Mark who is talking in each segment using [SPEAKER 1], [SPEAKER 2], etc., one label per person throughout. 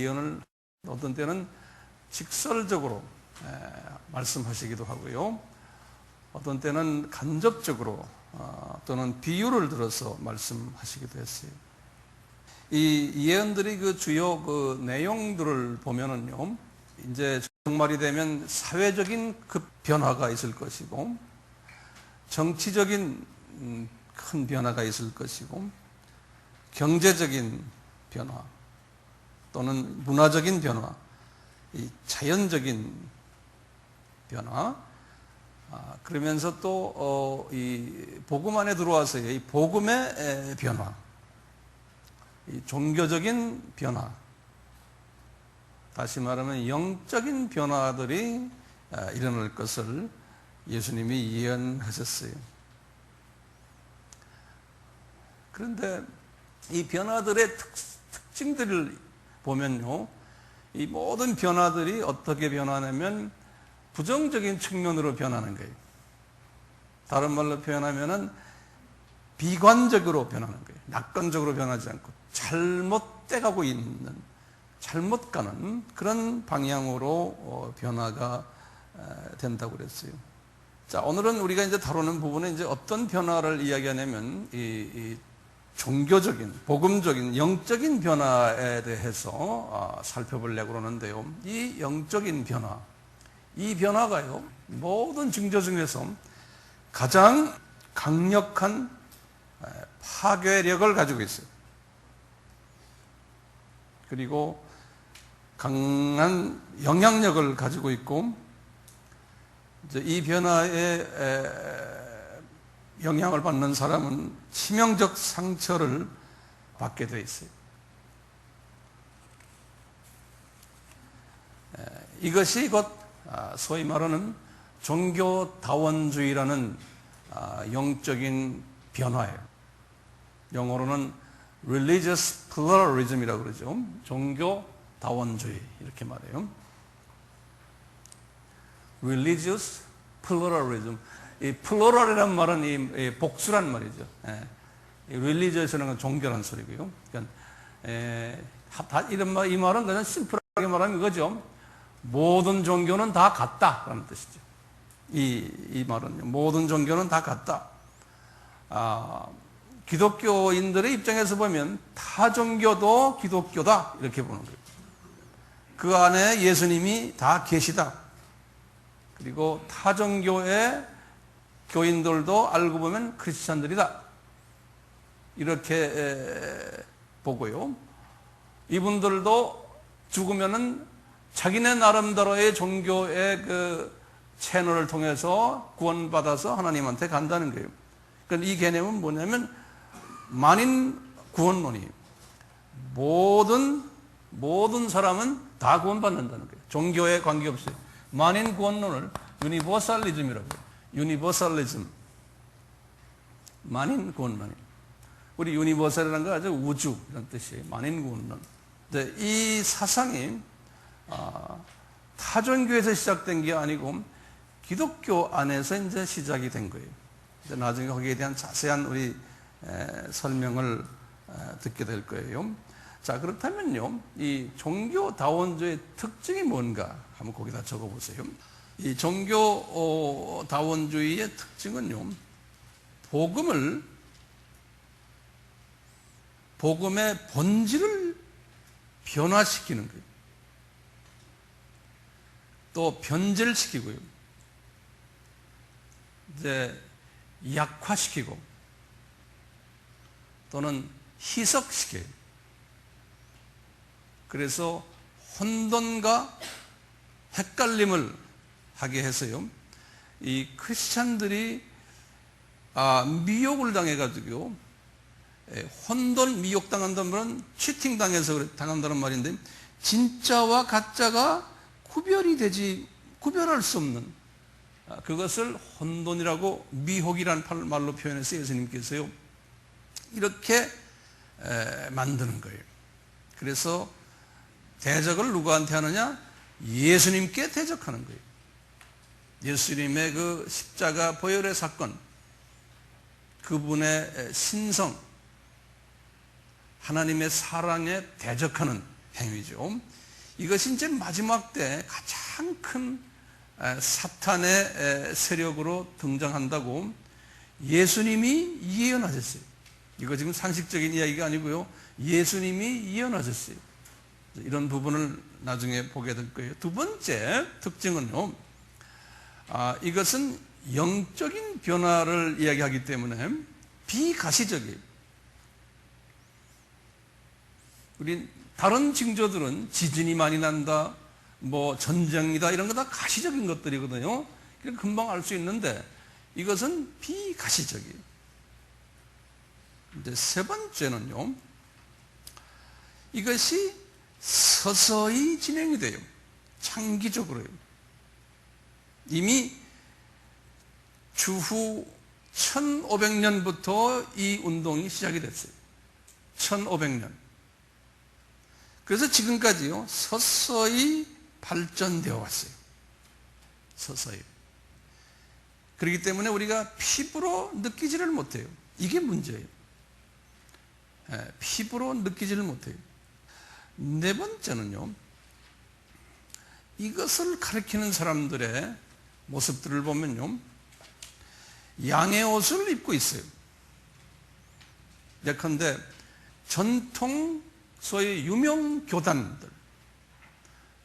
[SPEAKER 1] 예언을 어떤 때는 직설적으로 말씀하시기도 하고요. 어떤 때는 간접적으로 또는 비유를 들어서 말씀하시기도 했어요. 이 예언들이 그 주요 그 내용들을 보면은요, 이제 종말이 되면 사회적인 급 변화가 있을 것이고, 정치적인 큰 변화가 있을 것이고, 경제적인 변화 또는 문화적인 변화, 이 자연적인 변화, 그러면서 또 이 복음 안에 들어와서의 이 복음의 변화, 이 종교적인 변화, 다시 말하면 영적인 변화들이 일어날 것을 예수님이 예언하셨어요. 그런데 이 변화들의 특징들을 보면요, 이 모든 변화들이 어떻게 변하냐면 부정적인 측면으로 변하는 거예요. 다른 말로 표현하면은 비관적으로 변하는 거예요. 낙관적으로 변하지 않고 잘못돼가고 있는, 잘못 가는 그런 방향으로 변화가 된다고 그랬어요. 자, 오늘은 우리가 이제 다루는 부분은 이제 어떤 변화를 이야기하냐면 이 종교적인, 복음적인, 영적인 변화에 대해서 살펴보려고 그러는데요. 이 영적인 변화, 이 변화가요, 모든 징조 중에서 가장 강력한 파괴력을 가지고 있어요. 그리고 강한 영향력을 가지고 있고, 이제 이 변화에 영향을 받는 사람은 치명적 상처를 받게 되어 있어요. 이것이 곧 소위 말하는 종교다원주의라는 영적인 변화예요. 영어로는 religious pluralism이라고 그러죠. 종교다원주의 이렇게 말해요. religious pluralism. 이 플로럴이라는 말은 이 복수란 말이죠. religious는 건 종교라는 소리고요. 그러니까 이 말은 그냥 심플하게 말하면 이거죠. 모든 종교는 다 같다 라는 뜻이죠. 이 말은 모든 종교는 다 같다. 기독교인들의 입장에서 보면 타 종교도 기독교다 이렇게 보는 거예요. 그 안에 예수님이 다 계시다. 그리고 타 종교의 교인들도 알고 보면 크리스찬들이다. 이렇게 보고요. 이분들도 죽으면은 자기네 나름대로의 종교의 그 채널을 통해서 구원받아서 하나님한테 간다는 거예요. 그러니까 이 개념은 뭐냐면 만인 구원론이에요. 모든 사람은 다 구원받는다는 거예요. 종교에 관계없이. 만인 구원론을 유니버설리즘이라고 해요. 유니버설리즘. 만인 구원론이에요. 우리 유니버설이라는 거 아주 우주 이런 뜻이에요. 만인 구원론. 이 사상이 타종교에서 시작된 게 아니고 기독교 안에서 이제 시작이 된 거예요. 이제 나중에 거기에 대한 자세한 우리 설명을 듣게 될 거예요. 자, 그렇다면요, 이 종교다원주의 특징이 뭔가 한번 거기다 적어보세요. 이 종교다원주의의 특징은요, 복음의 본질을 변화시키는 거예요. 또 변질시키고요. 이제 약화시키고 또는 희석시켜요. 그래서 혼돈과 헷갈림을 하게 해서요. 이 크리스찬들이 미혹을 당해가지고 혼돈 미혹당한다는 말은 치팅 당해서 당한다는 말인데 진짜와 가짜가 구별할 수 없는 그것을 혼돈이라고 미혹이라는 말로 표현해서 예수님께서요 이렇게 만드는 거예요. 그래서 대적을 누구한테 하느냐? 예수님께 대적하는 거예요. 예수님의 그 십자가 보혈의 사건, 그분의 신성, 하나님의 사랑에 대적하는 행위죠. 이것이 이제 마지막 때 가장 큰 사탄의 세력으로 등장한다고 예수님이 예언하셨어요. 이거 지금 상식적인 이야기가 아니고요. 예수님이 예언하셨어요. 이런 부분을 나중에 보게 될 거예요. 두 번째 특징은요. 이것은 영적인 변화를 이야기하기 때문에 비가시적이에요. 우리 다른 징조들은 지진이 많이 난다, 뭐 전쟁이다 이런 거 다 가시적인 것들이거든요. 그러니까 금방 알 수 있는데 이것은 비가시적이에요. 이제 세 번째는요. 이것이 서서히 진행이 돼요. 장기적으로요. 이미 주후 1500년부터 이 운동이 시작이 됐어요. 1500년. 그래서 지금까지요, 서서히 발전되어 왔어요. 서서히. 그렇기 때문에 우리가 피부로 느끼지를 못해요. 이게 문제예요. 피부로 느끼지를 못해요. 네 번째는요, 이것을 가리키는 사람들의 모습들을 보면요, 양의 옷을 입고 있어요. 예컨대 전통 소위 유명 교단들,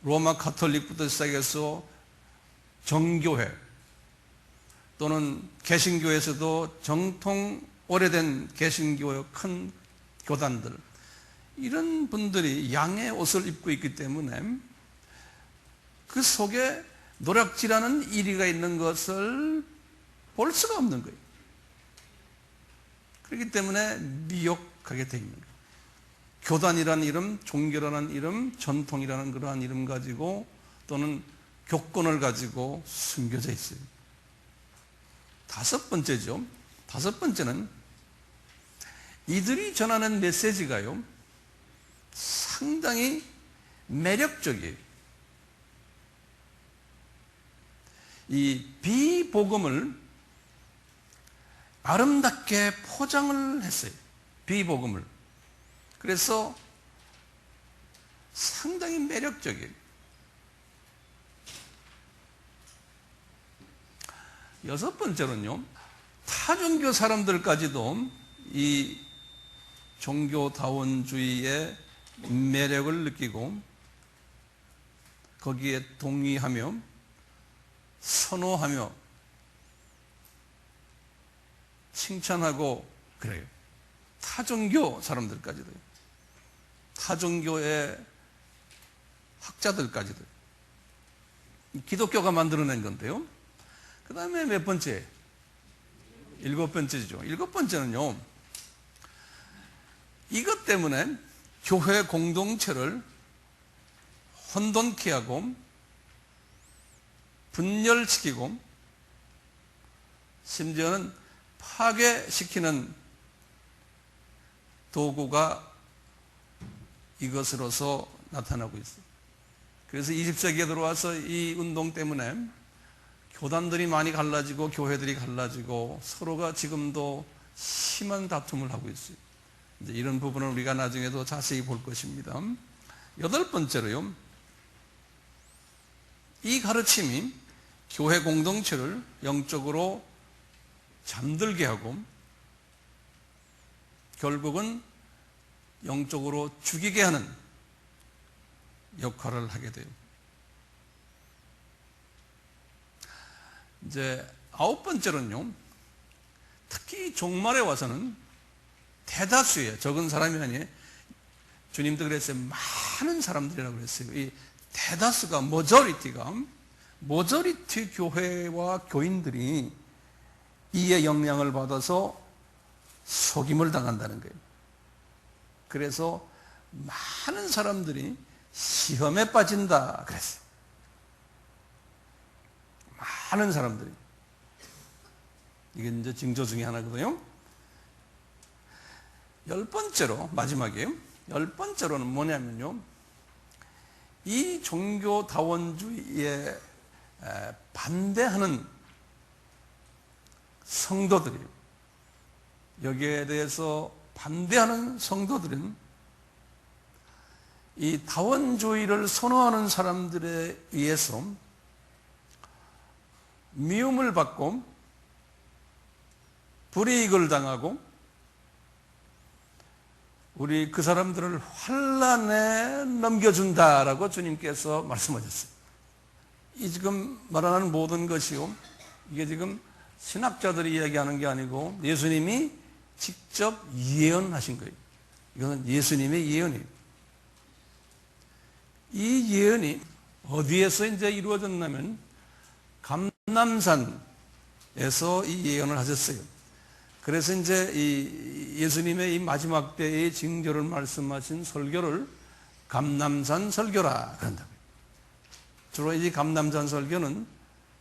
[SPEAKER 1] 로마 가톨릭부터 시작해서 정교회 또는 개신교에서도 정통 오래된 개신교의 큰 교단들, 이런 분들이 양의 옷을 입고 있기 때문에 그 속에 노략질하는 이리가 있는 것을 볼 수가 없는 거예요. 그렇기 때문에 미혹하게 되어 있는 거예요. 교단이라는 이름, 종교라는 이름, 전통이라는 그러한 이름 가지고 또는 교권을 가지고 숨겨져 있어요. 다섯 번째죠. 다섯 번째는 이들이 전하는 메시지가요, 상당히 매력적이에요. 이 비복음을 아름답게 포장을 했어요. 비복음을. 그래서 상당히 매력적이에요. 여섯 번째로는요, 타종교 사람들까지도 이 종교다원주의의 매력을 느끼고 거기에 동의하며 선호하며 칭찬하고 그래요. 타종교 사람들까지도요. 타종교의 학자들까지도. 기독교가 만들어낸 건데요. 그 다음에 몇 번째? 일곱 번째죠. 일곱 번째는요, 이것 때문에 교회 공동체를 혼돈케 하고 분열시키고 심지어는 파괴시키는 도구가 이것으로서 나타나고 있어요. 그래서 20세기에 들어와서 이 운동 때문에 교단들이 많이 갈라지고 교회들이 갈라지고 서로가 지금도 심한 다툼을 하고 있어요. 이제 이런 부분을 우리가 나중에도 자세히 볼 것입니다. 여덟 번째로요, 이 가르침이 교회 공동체를 영적으로 잠들게 하고 결국은 영적으로 죽이게 하는 역할을 하게 돼요. 이제 아홉 번째로는요, 특히 종말에 와서는 대다수예요. 적은 사람이 아니에요. 주님도 그랬어요. 많은 사람들이라고 그랬어요. 이 대다수가, 모조리티 교회와 교인들이 이의 영향을 받아서 속임을 당한다는 거예요. 그래서 많은 사람들이 시험에 빠진다 그랬어요. 많은 사람들이. 이게 이제 징조 중에 하나거든요. 열 번째로, 마지막이에요. 열 번째로는 뭐냐면요, 이 종교다원주의에 반대하는 성도들이에요. 여기에 대해서 반대하는 성도들은 이 다원주의를 선호하는 사람들에 의해서 미움을 받고 불이익을 당하고 우리 그 사람들을 환난에 넘겨준다라고 주님께서 말씀하셨어요. 이 지금 말하는 모든 것이요, 이게 지금 신학자들이 이야기하는 게 아니고 예수님이 직접 예언하신 거예요. 이거는 예수님의 예언이에요. 이 예언이 어디에서 이제 이루어졌냐면 감람산에서 이 예언을 하셨어요. 그래서 이제 이 예수님의 이 마지막 때의 징조를 말씀하신 설교를 감람산 설교라 그런다고요. 주로 이 감람산 설교는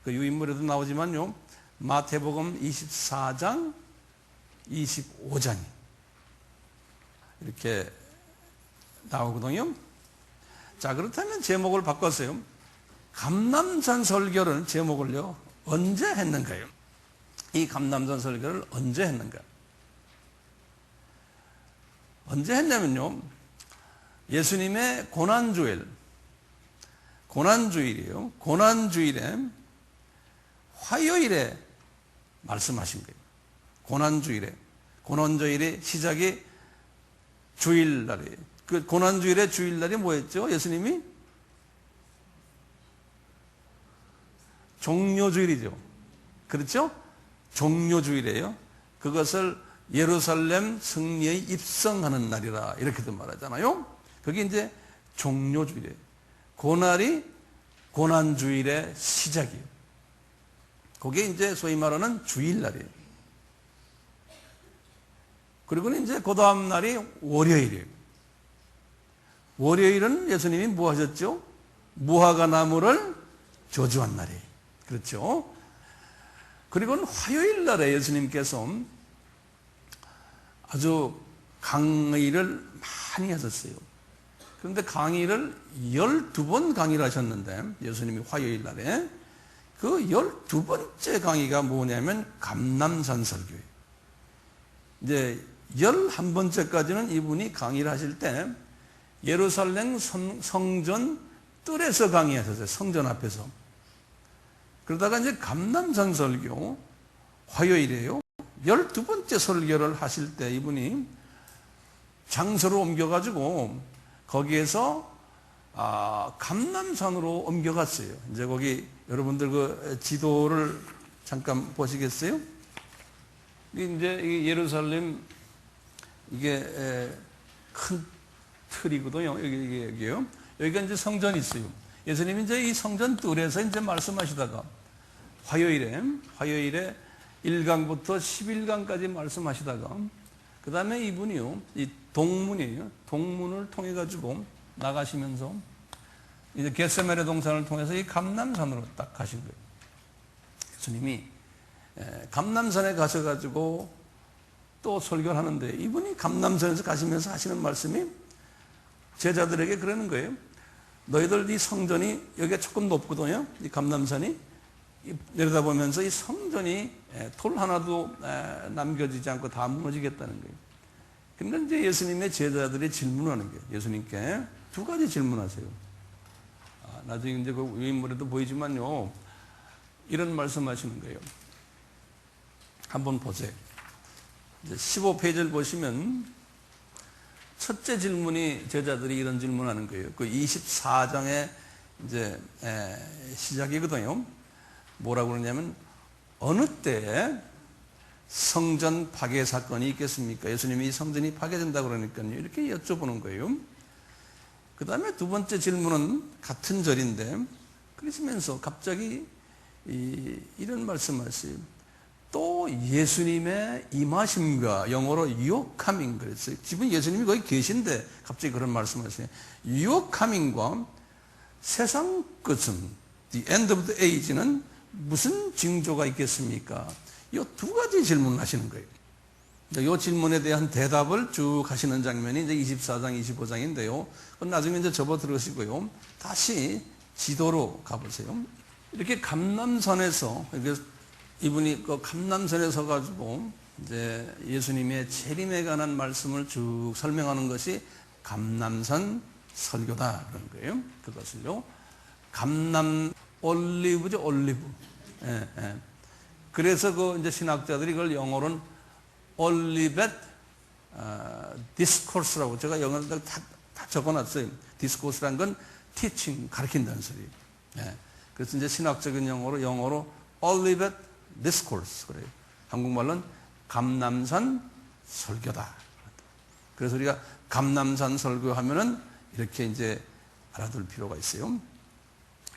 [SPEAKER 1] 그 유인물에도 나오지만요, 마태복음 24장, 25장이 이렇게 나오거든요. 자, 그렇다면 제목을 바꿨어요. 감람산 설교를 제목을요, 언제 했는가요? 이 감람산 설교를 언제 했는가? 언제 했냐면요, 예수님의 고난주일이에요. 고난주일에 화요일에 말씀하신 거예요. 고난주일의 시작이 주일날이에요. 그 고난주일의 주일날이 뭐였죠? 예수님이 종료주일이죠. 그렇죠? 종료주일이에요. 그것을 예루살렘 승리에 입성하는 날이라 이렇게도 말하잖아요. 그게 이제 종료주일이에요. 그날이 고난주일의 시작이에요. 그게 이제 소위 말하는 주일날이에요. 그리고는 이제 그 다음 날이 월요일이에요. 월요일은 예수님이 뭐 하셨죠? 무화과 나무를 저주한 날이에요. 그렇죠? 그리고는 화요일 날에 예수님께서 아주 강의를 많이 하셨어요. 그런데 강의를 12번 강의를 하셨는데, 예수님이 화요일 날에 그 12번째 강의가 뭐냐면 감람산 설교예요. 이제 11번째까지는 이분이 강의를 하실 때 예루살렘 성전 뜰에서 강의하셨어요. 성전 앞에서. 그러다가 이제 감람산 설교, 화요일이에요. 12번째 설교를 하실 때 이분이 장소로 옮겨가지고 거기에서 감람산으로 옮겨갔어요. 이제 거기 여러분들 그 지도를 잠깐 보시겠어요? 이제 예루살렘 이게 큰 틀이거든요. 여기요. 여기가 이제 성전이 있어요. 예수님이 이제 이 성전 뜰에서 이제 말씀하시다가 화요일에 1강부터 11강까지 말씀하시다가 그 다음에 이분이요, 이 동문이에요. 동문을 통해 가지고 나가시면서 이제 겟세마네 동산을 통해서 이 감람산으로 딱 가신 거예요. 예수님이 감람산에 가셔가지고 또 설교를 하는데, 이분이 감람산에서 가시면서 하시는 말씀이 제자들에게 그러는 거예요. 너희들 이 성전이 여기가 조금 높거든요. 이 감람산이 내려다보면서 이 성전이 돌 하나도 남겨지지 않고 다 무너지겠다는 거예요. 그런데 이제 예수님의 제자들이 질문하는 거예요. 예수님께 두 가지 질문하세요. 나중에 이제 그 유인물에도 보이지만요, 이런 말씀하시는 거예요. 한번 보세요. 이제 15페이지를 보시면 첫째 질문이 제자들이 이런 질문하는 거예요. 그 24장의 이제 시작이거든요. 뭐라고 그러냐면 어느 때에 성전 파괴 사건이 있겠습니까? 예수님이 이 성전이 파괴된다고 그러니까요. 이렇게 여쭤보는 거예요. 그 다음에 두 번째 질문은 같은 절인데, 그러시면서 갑자기 이런 말씀하세요. 또 예수님의 임하심과, 영어로 your coming 그랬어요. 지금 예수님이 거기 계신데 갑자기 그런 말씀하세요. your coming과 세상 끝은, the end of the age는 무슨 징조가 있겠습니까? 이 두 가지 질문을 하시는 거예요. 이 질문에 대한 대답을 쭉 하시는 장면이 이제 24장, 25장인데요. 그건 나중에 이제 접어 들으시고요. 다시 지도로 가보세요. 이렇게 감람산에서, 이분이 그 감람산에 서가지고 이제 예수님의 재림에 관한 말씀을 쭉 설명하는 것이 감람산 설교다 그런 거예요. 그것을요. 감남 올리브죠, 올리브. 예, 예. 그래서 그 이제 신학자들이 그걸 영어로는 올리벳 디스코스라고 제가 영어로 다 적어놨어요. 디스코스란 건 teaching, 가르친다는 소리. 예. 그래서 이제 신학적인 영어로 올리벳 디스코스 그래요. 한국말로는 감남산 설교다. 그래서 우리가 감남산 설교하면은 이렇게 이제 알아둘 필요가 있어요.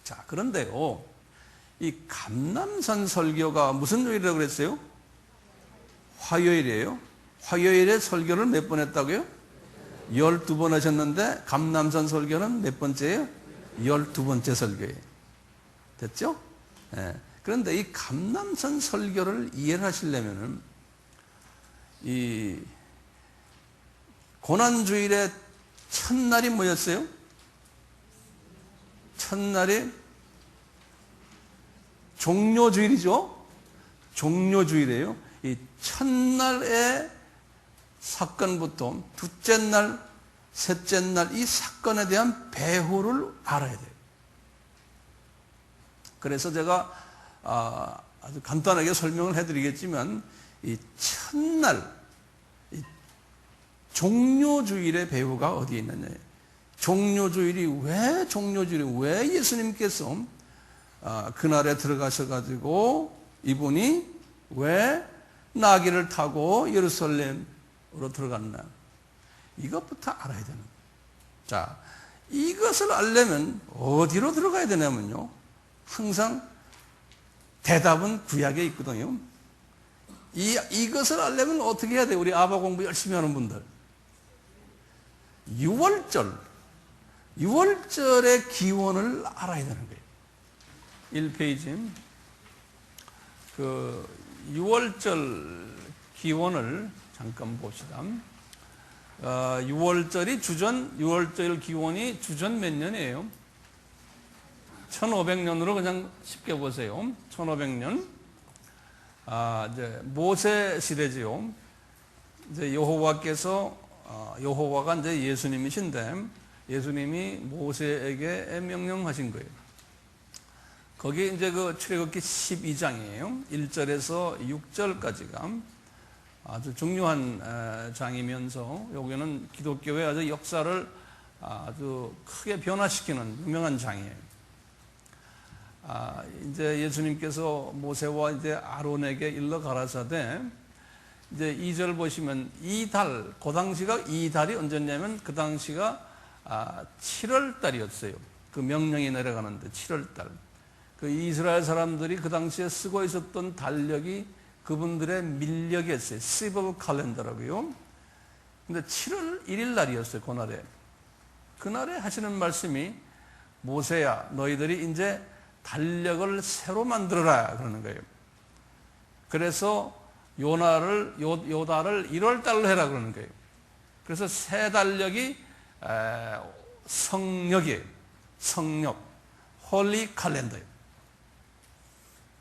[SPEAKER 1] 자, 그런데요, 이 감남산 설교가 무슨 요일이라고 그랬어요? 화요일이에요. 화요일에 설교를 몇 번 했다고요? 12번 하셨는데 감남산 설교는 몇 번째예요? 12번째 설교예요. 됐죠? 예. 그런데 이 감남산 설교를 이해를 하시려면은 이 고난주일의 첫날이 뭐였어요? 첫날이 종료주일이죠? 종료주일이에요. 이 첫날의 사건부터 둘째 날, 셋째 날 이 사건에 대한 배후를 알아야 돼요. 그래서 제가 아주 간단하게 설명을 해드리겠지만 이 첫날 이 종료주일의 배후가 어디에 있느냐. 종료주일이 왜 예수님께서 그날에 들어가셔가지고 이분이 왜 나귀를 타고 예루살렘으로 들어갔나. 이것부터 알아야 되는 거예요. 자, 이것을 알려면 어디로 들어가야 되냐면요. 항상 대답은 구약에 있거든요. 이것을 알려면 어떻게 해야 돼요? 우리 아바 공부 열심히 하는 분들. 6월절의 기원을 알아야 되는 거예요. 1페이지. 그 6월절 기원을 잠깐 봅시다. 6월절 기원이 주전 몇 년이에요? 1500년으로 그냥 쉽게 보세요. 1500년. 이제 모세 시대지요. 이제 여호와가 이제 예수님이신데 예수님이 모세에게 명령하신 거예요. 거기 이제 그 출애굽기 12장이에요. 1절에서 6절까지가 아주 중요한 장이면서 여기는 기독교의 아주 역사를 아주 크게 변화시키는 유명한 장이에요. 이제 예수님께서 모세와 이제 아론에게 일러 가라사대 이제 2절 보시면 이달, 그 당시가 이달이 언제냐면 그 당시가 7월 달이었어요. 그 명령이 내려가는데 7월 달. 그 이스라엘 사람들이 그 당시에 쓰고 있었던 달력이 그분들의 밀력이었어요. 시벌 칼렌더라고요. 근데 7월 1일 날이었어요. 그날에 하시는 말씀이 모세야 너희들이 이제 달력을 새로 만들어라 그러는 거예요. 그래서 요달을 1월 달로 해라 그러는 거예요. 그래서 새 달력이 성력이에요. 성력, 홀리 칼렌더예요.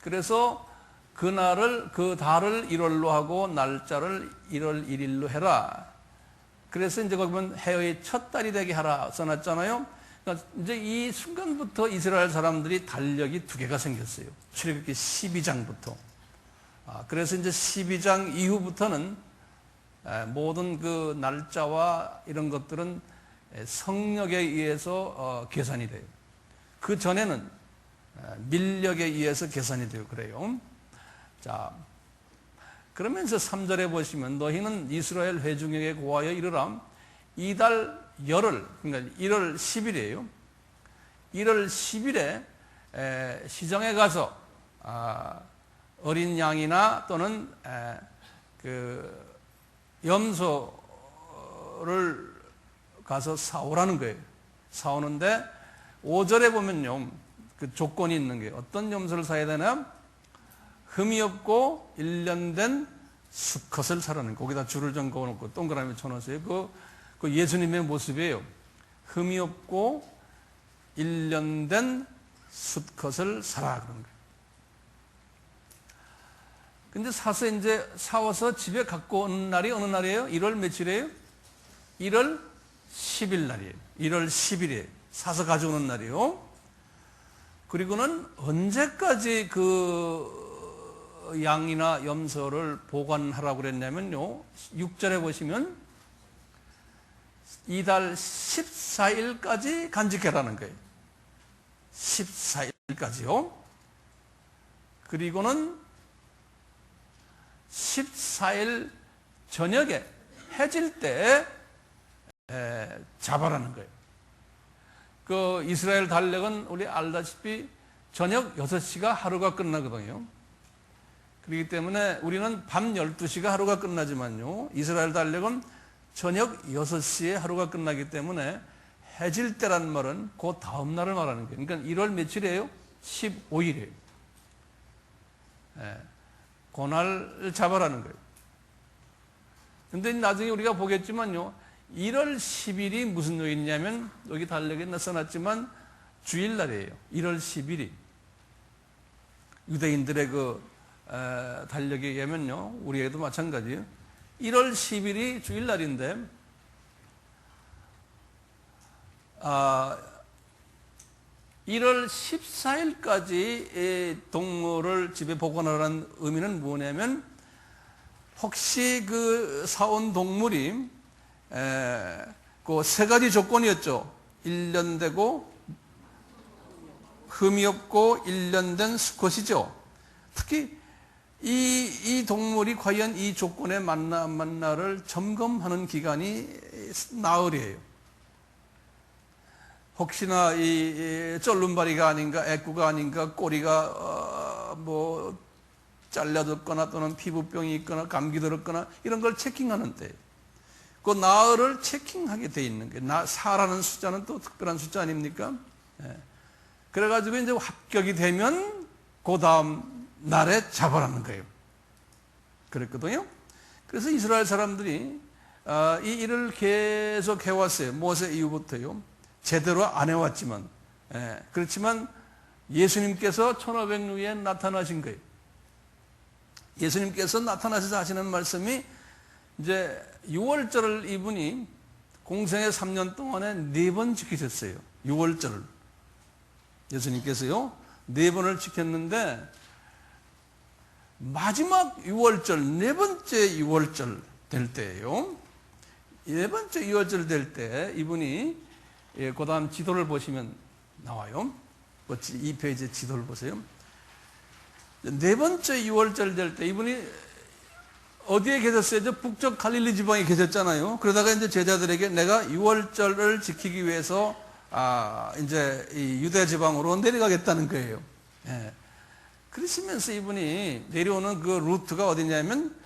[SPEAKER 1] 그래서 그 달을 1월로 하고 날짜를 1월 1일로 해라. 그래서 이제 거기 보면 해의 첫 달이 되게 하라 써놨잖아요. 그러니까 이제 이 순간부터 이스라엘 사람들이 달력이 2개가 생겼어요. 출애굽기 12장부터. 그래서 이제 12장 이후부터는 모든 그 날짜와 이런 것들은 성력에 의해서 계산이 돼요. 그 전에는 밀력에 의해서 계산이 되고 그래요. 자, 그러면서 3절에 보시면 너희는 이스라엘 회중에게 고하여 이르라. 이달 열흘, 그러니까 1월 10일이에요. 1월 10일에 시장에 가서 어린 양이나 또는 그 염소를 가서 사오라는 거예요. 사오는데 5절에 보면요. 그 조건이 있는 게 어떤 염소를 사야 되나? 흠이 없고 1년 된 수컷을 사라는 거. 거기다 줄을 좀 그어놓고 동그라미 쳐놓으세요. 그 예수님의 모습이에요. 흠이 없고 1년 된 수컷을 사라 그런 거예요. 근데 사서 이제 사와서 집에 갖고 오는 날이 어느 날이에요? 1월 며칠이에요? 1월 10일 날이에요. 1월 10일에 사서 가져오는 날이요. 그리고는 언제까지 그 양이나 염소를 보관하라고 그랬냐면요, 6절에 보시면 이달 14일까지 간직해라는 거예요. 14일까지요. 그리고는 14일 저녁에 해질 때 잡아라는 거예요. 그 이스라엘 달력은 우리 알다시피 저녁 6시가 하루가 끝나거든요. 그렇기 때문에 우리는 밤 12시가 하루가 끝나지만요, 이스라엘 달력은 저녁 6시에 하루가 끝나기 때문에 해질 때란 말은 그 다음 날을 말하는 거예요. 그러니까 1월 며칠이에요? 15일이에요. 그날 잡아라는 거예요. 근데 나중에 우리가 보겠지만요, 1월 10일이 무슨 요일이냐면, 여기 달력에 써놨지만 주일날이에요. 1월 10일이. 유대인들의 그 달력에 의하면요, 우리에게도 마찬가지예요. 1월 10일이 주일날인데, 1월 14일까지 동물을 집에 보관하라는 의미는 뭐냐면, 혹시 그 사온 동물이 그 세 가지 조건이었죠. 1년 되고 흠이 없고 1년 된 수컷이죠. 특히 이 동물이 과연 이 조건에 맞나 안 맞나를 점검하는 기간이 나흘이에요. 혹시나 이 쫄름바리가 아닌가, 애꾸가 아닌가, 꼬리가 뭐 잘려졌거나 또는 피부병이 있거나 감기 들었거나 이런 걸 체킹하는데, 그 나흘을 체킹하게 돼 있는 거예요. 4라는 숫자는 또 특별한 숫자 아닙니까? 그래가지고 이제 합격이 되면 그 다음 날에 잡아라는 거예요. 그랬거든요. 그래서 이스라엘 사람들이 이 일을 계속 해왔어요. 모세 이후부터요. 제대로 안 해왔지만, 그렇지만 예수님께서 1500년 후에 나타나신 거예요. 예수님께서 나타나셔서 하시는 말씀이, 이제 6월절을 이분이 공생의 3년 동안에 4번 지키셨어요. 6월절을. 예수님께서요, 4번을 지켰는데, 마지막 6월절, 4번째 6월절 될 때예요. 4번째 6월절 될 때 이분이, 그 다음 지도를 보시면 나와요. 2페이지 지도를 보세요. 4번째 6월절 될 때 이분이 어디에 계셨어요? 북쪽 갈릴리 지방에 계셨잖아요. 그러다가 이제 제자들에게 내가 6월절을 지키기 위해서 이제 이 유대 지방으로 내려가겠다는 거예요. 그러시면서 이분이 내려오는 그 루트가 어디냐면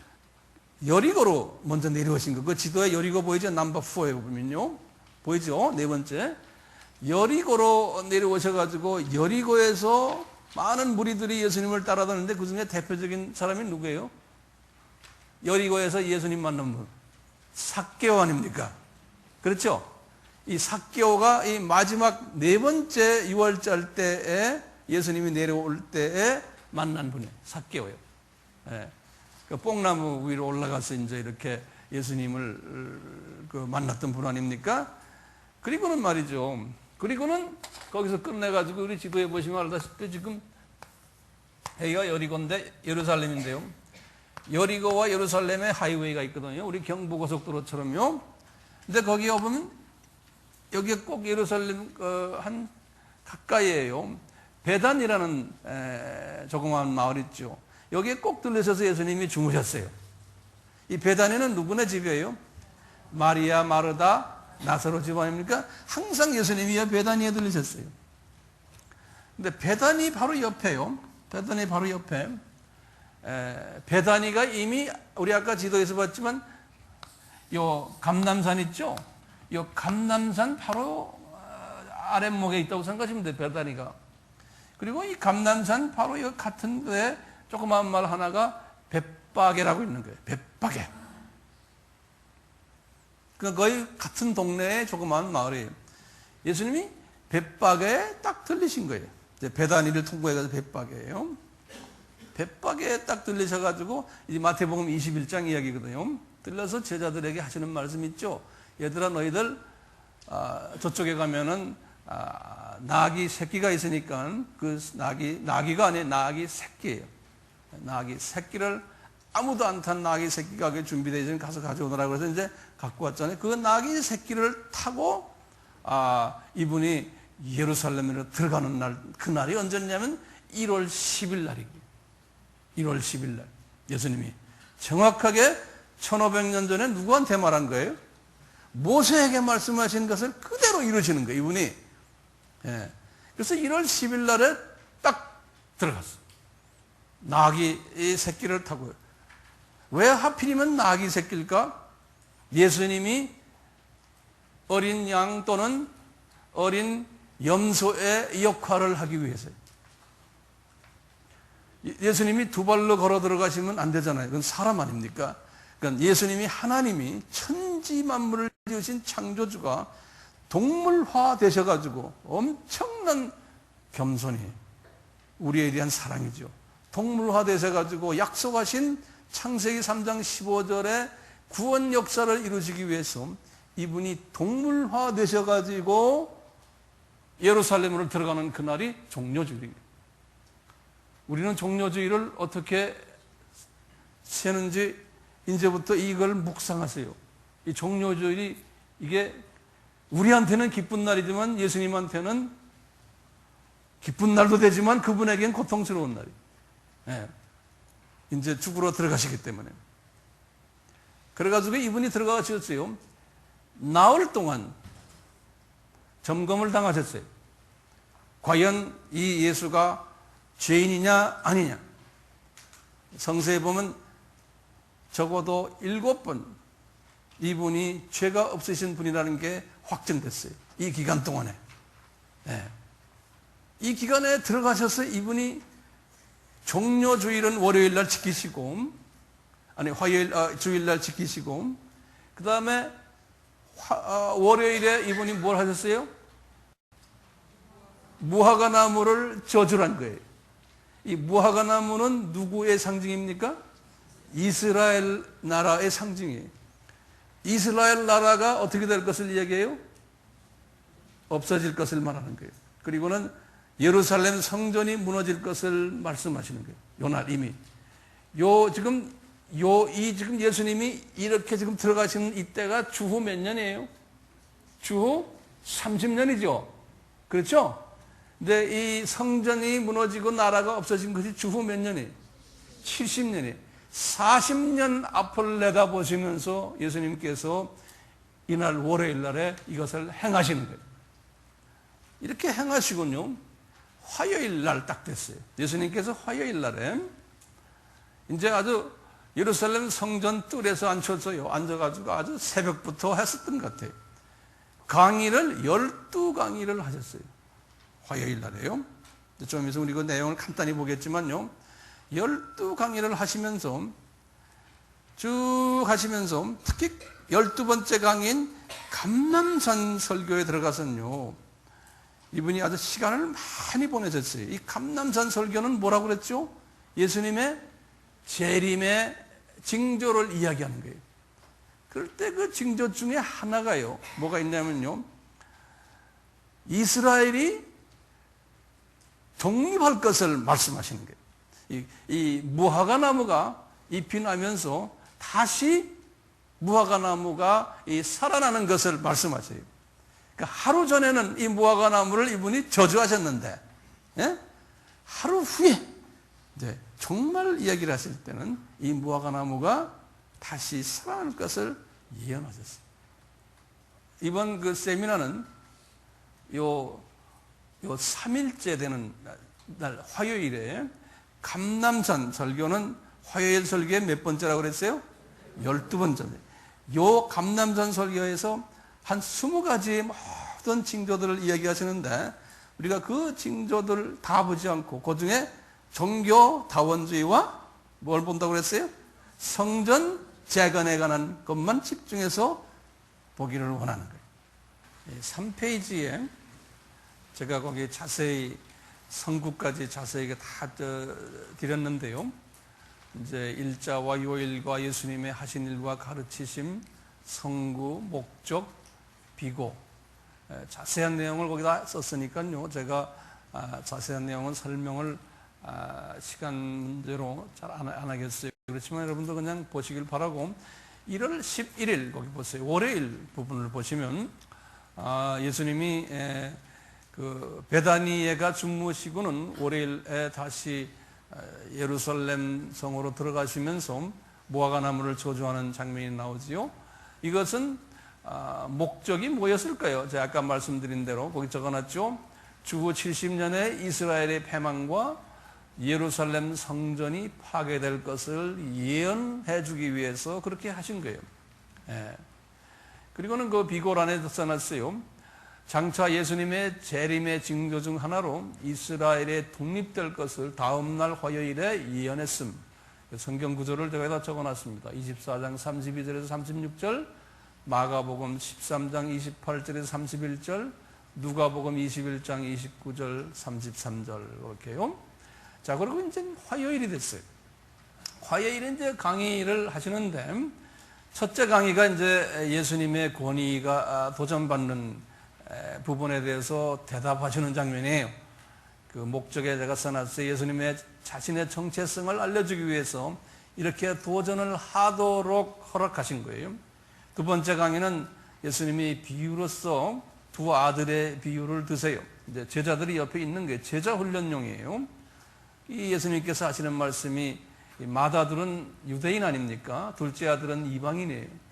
[SPEAKER 1] 여리고로 먼저 내려오신 거. 그 지도에 여리고 보이죠? 넘버 4에 보면요. 보이죠? 4번째. 여리고로 내려오셔가지고 여리고에서 많은 무리들이 예수님을 따라다니는데 그 중에 대표적인 사람이 누구예요? 여리고에서 예수님 만난 분. 삭개오 아닙니까? 그렇죠? 이 삭개오가 이 마지막 4번째 6월절 때에 예수님이 내려올 때에 만난 분이에요. 삭개오예요. 그 뽕나무 위로 올라가서 이제 이렇게 예수님을 만났던 분 아닙니까? 그리고는 말이죠. 그리고는 거기서 끝내가지고 우리 지도에 보시면 알다시피 지금 여기가 여리고인데 예루살렘인데요. 여리고와 예루살렘에 하이웨이가 있거든요. 우리 경부고속도로처럼요. 근데 거기에 보면 여기에 꼭 예루살렘 한 가까이에요. 베단이라는 조그마한 마을 있죠. 여기에 꼭 들르셔서 예수님이 주무셨어요. 이 베단이는 누구네 집이에요? 마리아, 마르다, 나사로 집 아닙니까? 항상 예수님이 베다니에 들리셨어요. 근데 베다니 바로 옆에요. 베다니 바로 옆에. 베다니가 이미 우리 아까 지도에서 봤지만 요 감람산 있죠? 요 감람산 바로 아랫목에 있다고 생각하시면 돼요. 베다니가. 그리고 이 감람산 바로 이 같은 데에 조그마한 마을 하나가 벳바게라고 있는 거예요. 벳바게. 그러니까 거의 같은 동네의 조그마한 마을이에요. 예수님이 벳바게에 딱 들리신 거예요. 이제 베다니를 통과해서 벳바게예요. 벳바게에 딱 들리셔가지고 이제 마태복음 21장 이야기거든요. 들려서 제자들에게 하시는 말씀 있죠. 얘들아 너희들 저쪽에 가면은 나귀 새끼가 있으니까 그 나귀가 아니에요. 나귀 새끼예요. 나귀 새끼를 아무도 안 탄 나귀 새끼가 준비되어 있으니 가서 가져오느라고 해서 이제 갖고 왔잖아요. 그 나귀 새끼를 타고 이분이 예루살렘으로 들어가는 날, 그날이 언제냐면 1월 10일 날이에요. 1월 10일 날 예수님이 정확하게 1500년 전에 누구한테 말한 거예요? 모세에게 말씀하신 것을 그대로 이루시는 거예요, 이분이. 예. 그래서 1월 10일 날에 딱 들어갔어요. 나귀 새끼를 타고요. 왜 하필이면 나귀 새끼일까? 예수님이 어린 양 또는 어린 염소의 역할을 하기 위해서요. 예수님이 두 발로 걸어 들어가시면 안 되잖아요. 그건 사람 아닙니까? 그러니까 예수님이 하나님이 천지 만물을 지으신 창조주가 동물화 되셔가지고 엄청난 겸손이 우리에 대한 사랑이죠. 동물화 되셔가지고 약속하신 창세기 3장 15절에 구원 역사를 이루시기 위해서 이분이 동물화 되셔가지고 예루살렘으로 들어가는 그날이 종료주일입니다. 우리는 종료주일을 어떻게 세는지 이제부터 이걸 묵상하세요. 이 종료주일이 이게 우리한테는 기쁜 날이지만 예수님한테는 기쁜 날도 되지만 그분에겐 고통스러운 날이에요. 예. 이제 죽으러 들어가시기 때문에. 그래가지고 이분이 들어가셨어요. 나흘 동안 점검을 당하셨어요. 과연 이 예수가 죄인이냐 아니냐. 성서에 보면 적어도 7번 이분이 죄가 없으신 분이라는 게 확정됐어요. 이 기간 동안에. 네. 이 기간에 들어가셔서 이분이 종료주일은 월요일 날 지키시고, 아니 주일 날 지키시고, 그 다음에 월요일에 이분이 뭘 하셨어요? 무화과 나무를 저주란 거예요. 이 무화과 나무는 누구의 상징입니까? 이스라엘 나라의 상징이에요. 이스라엘 나라가 어떻게 될 것을 이야기해요? 없어질 것을 말하는 거예요. 그리고는 예루살렘 성전이 무너질 것을 말씀하시는 거예요. 요날 이미. 지금 예수님이 이렇게 지금 들어가시는 이때가 주후 몇 년이에요? 주후 30년이죠. 그렇죠? 근데 이 성전이 무너지고 나라가 없어진 것이 주후 몇 년이에요? 70년이에요. 40년 앞을 내다보시면서 예수님께서 이날 월요일 날에 이것을 행하시는 거예요. 이렇게 행하시군요. 화요일 날 딱 됐어요. 예수님께서 화요일 날에 이제 아주 예루살렘 성전 뜰에서 앉아가지고 아주 새벽부터 했었던 것 같아요. 강의를 12강의를 하셨어요. 화요일 날에요. 좀 있으면 우리 그 내용을 간단히 보겠지만요. 12강의를 하시면서 쭉 하시면서 특히 12번째 강의인 감람산 설교에 들어가서는요. 이분이 아주 시간을 많이 보내셨어요. 이 감람산 설교는 뭐라고 그랬죠? 예수님의 재림의 징조를 이야기하는 거예요. 그럴 때 그 징조 중에 하나가요. 뭐가 있냐면요. 이스라엘이 독립할 것을 말씀하시는 거예요. 이 무화과 나무가 잎이 나면서 다시 무화과 나무가 살아나는 것을 말씀하세요. 그러니까 하루 전에는 이 무화과 나무를 이분이 저주하셨는데, 예? 하루 후에 이제 정말 이야기를 하실 때는 이 무화과 나무가 다시 살아날 것을 예언하셨어요. 이번 그 세미나는 요 3일째 되는 날 화요일에 감람산 설교는 화요일 설교의 몇 번째라고 그랬어요? 12번째. 요 감람산 설교에서 한 20가지 모든 징조들을 이야기하시는데 우리가 그 징조들을 다 보지 않고 그 중에 종교 다원주의와 뭘 본다고 그랬어요? 성전 재건에 관한 것만 집중해서 보기를 원하는 거예요. 3페이지에 제가 거기 자세히 성구까지 자세하게 다 드렸는데요. 이제 일자와 요일과 예수님의 하신 일과 가르치심, 성구, 목적, 비고 자세한 내용을 거기다 썼으니까요. 제가 자세한 내용은 설명을 시간 문제로 잘 안 하겠어요. 그렇지만 여러분도 그냥 보시길 바라고, 1월 11일 거기 보세요. 월요일 부분을 보시면 예수님이 그 베다니에가 주무시고는 월요일에 다시 예루살렘 성으로 들어가시면서 무화과 나무를 저주하는 장면이 나오지요. 이것은 목적이 뭐였을까요? 제가 아까 말씀드린 대로 거기 적어놨죠. 주후 70년에 이스라엘의 패망과 예루살렘 성전이 파괴될 것을 예언해 주기 위해서 그렇게 하신 거예요. 그리고는 그 비골 안에 써놨어요. 장차 예수님의 재림의 징조 중 하나로 이스라엘에 독립될 것을 다음날 화요일에 예언했음. 성경 구절을 제가 다 적어놨습니다. 24장 32절에서 36절, 마가복음 13장 28절에서 31절, 누가복음 21장 29절 33절 이렇게요. 자, 그리고 이제 화요일이 됐어요. 화요일에 이제 강의를 하시는데, 첫째 강의가 이제 예수님의 권위가 도전받는 부분에 대해서 대답하시는 장면이에요. 그 목적에 제가 써놨어요. 예수님의 자신의 정체성을 알려주기 위해서 이렇게 도전을 하도록 허락하신 거예요. 두 번째 강의는 예수님이 비유로서 두 아들의 비유를 드세요. 이제 제자들이 옆에 있는 게 제자 훈련용이에요. 이 예수님께서 하시는 말씀이, 맏아들은 유대인 아닙니까? 둘째 아들은 이방인이에요.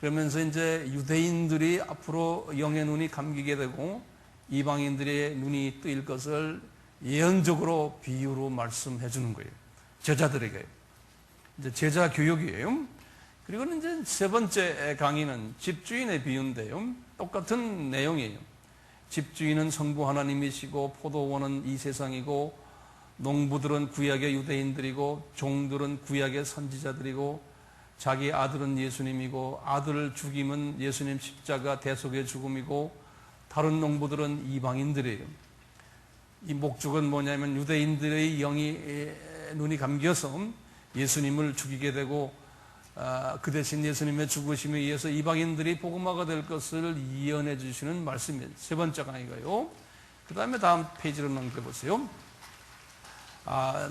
[SPEAKER 1] 그러면서 이제 유대인들이 앞으로 영의 눈이 감기게 되고 이방인들의 눈이 뜨일 것을 예언적으로 비유로 말씀해 주는 거예요. 제자들에게. 이제 제자 교육이에요. 그리고는 이제 세 번째 강의는 집주인의 비유인데요. 똑같은 내용이에요. 집주인은 성부 하나님이시고 포도원은 이 세상이고 농부들은 구약의 유대인들이고 종들은 구약의 선지자들이고 자기 아들은 예수님이고 아들을 죽이면 예수님 십자가 대속의 죽음이고 다른 농부들은 이방인들이에요. 이 목적은 뭐냐면 유대인들의 영이 눈이 감겨서 예수님을 죽이게 되고 그 대신 예수님의 죽으심에 의해서 이방인들이 복음화가 될 것을 예언해 주시는 말씀이에요. 세 번째 강의가요. 그 다음에 다음 페이지로 넘겨보세요.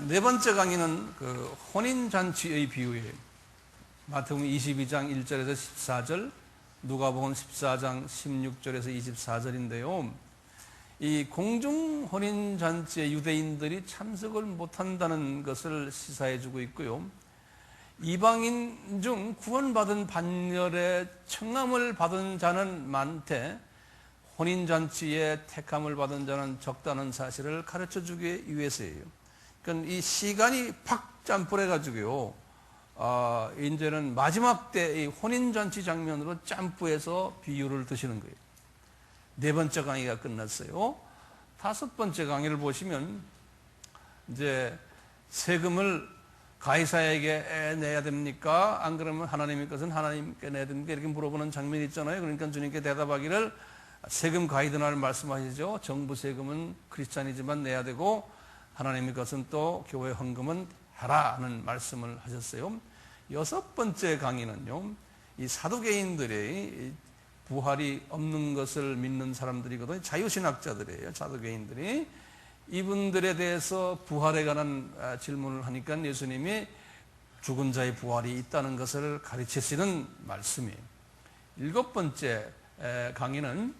[SPEAKER 1] 네 번째 강의는 그 혼인잔치의 비유예요. 마태복음 22장 1절에서 14절, 누가복음 14장 16절에서 24절인데요. 이 공중 혼인잔치에 유대인들이 참석을 못한다는 것을 시사해 주고 있고요. 이방인 중 구원받은 반열에 청함을 받은 자는 많되 혼인잔치에 택함을 받은 자는 적다는 사실을 가르쳐 주기 위해서예요. 그러니까 이 시간이 팍 짬뿌해가지고요. 이제는 마지막 때 이 혼인잔치 장면으로 짬뿌해서 비유를 드시는 거예요. 네 번째 강의가 끝났어요. 다섯 번째 강의를 보시면 이제 세금을 가이사에게 내야 됩니까? 안 그러면 하나님의 것은 하나님께 내야 됩니까? 이렇게 물어보는 장면이 있잖아요. 그러니까 주님께 대답하기를 세금 가이드날 말씀하시죠. 정부 세금은 크리스찬이지만 내야 되고 하나님의 것은 또 교회 헌금은 하라 하는 말씀을 하셨어요. 여섯 번째 강의는요, 이 사두개인들의 부활이 없는 것을 믿는 사람들이거든요. 자유신학자들이에요. 사두개인들이. 이분들에 대해서 부활에 관한 질문을 하니까 예수님이 죽은 자의 부활이 있다는 것을 가르치시는 말씀이에요. 일곱 번째 강의는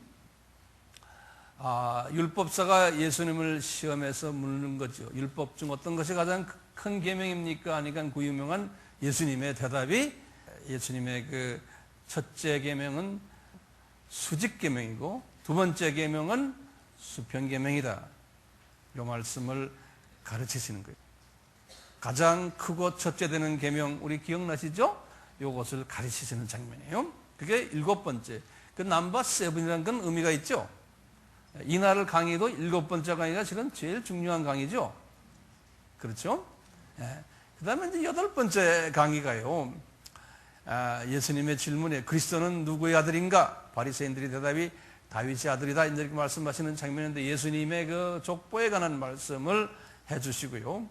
[SPEAKER 1] 율법사가 예수님을 시험해서 묻는 거죠. 율법 중 어떤 것이 가장 큰 계명입니까? 하니까 그 유명한 예수님의 대답이, 예수님의 그 첫째 계명은 수직 계명이고 두 번째 계명은 수평 계명이다. 이 말씀을 가르치시는 거예요. 가장 크고 첫째 되는 계명 우리 기억나시죠? 이것을 가르치시는 장면이에요. 그게 일곱 번째. 그 넘버 세븐이라는 건 의미가 있죠. 이날 강의도 일곱 번째 강의가 실은 제일 중요한 강의죠. 그렇죠? 그 다음에 이제 여덟 번째 강의가요. 예수님의 질문에 그리스도는 누구의 아들인가? 바리새인들이 대답이 다윗의 아들이다. 이렇게 말씀하시는 장면인데 예수님의 그 족보에 관한 말씀을 해주시고요.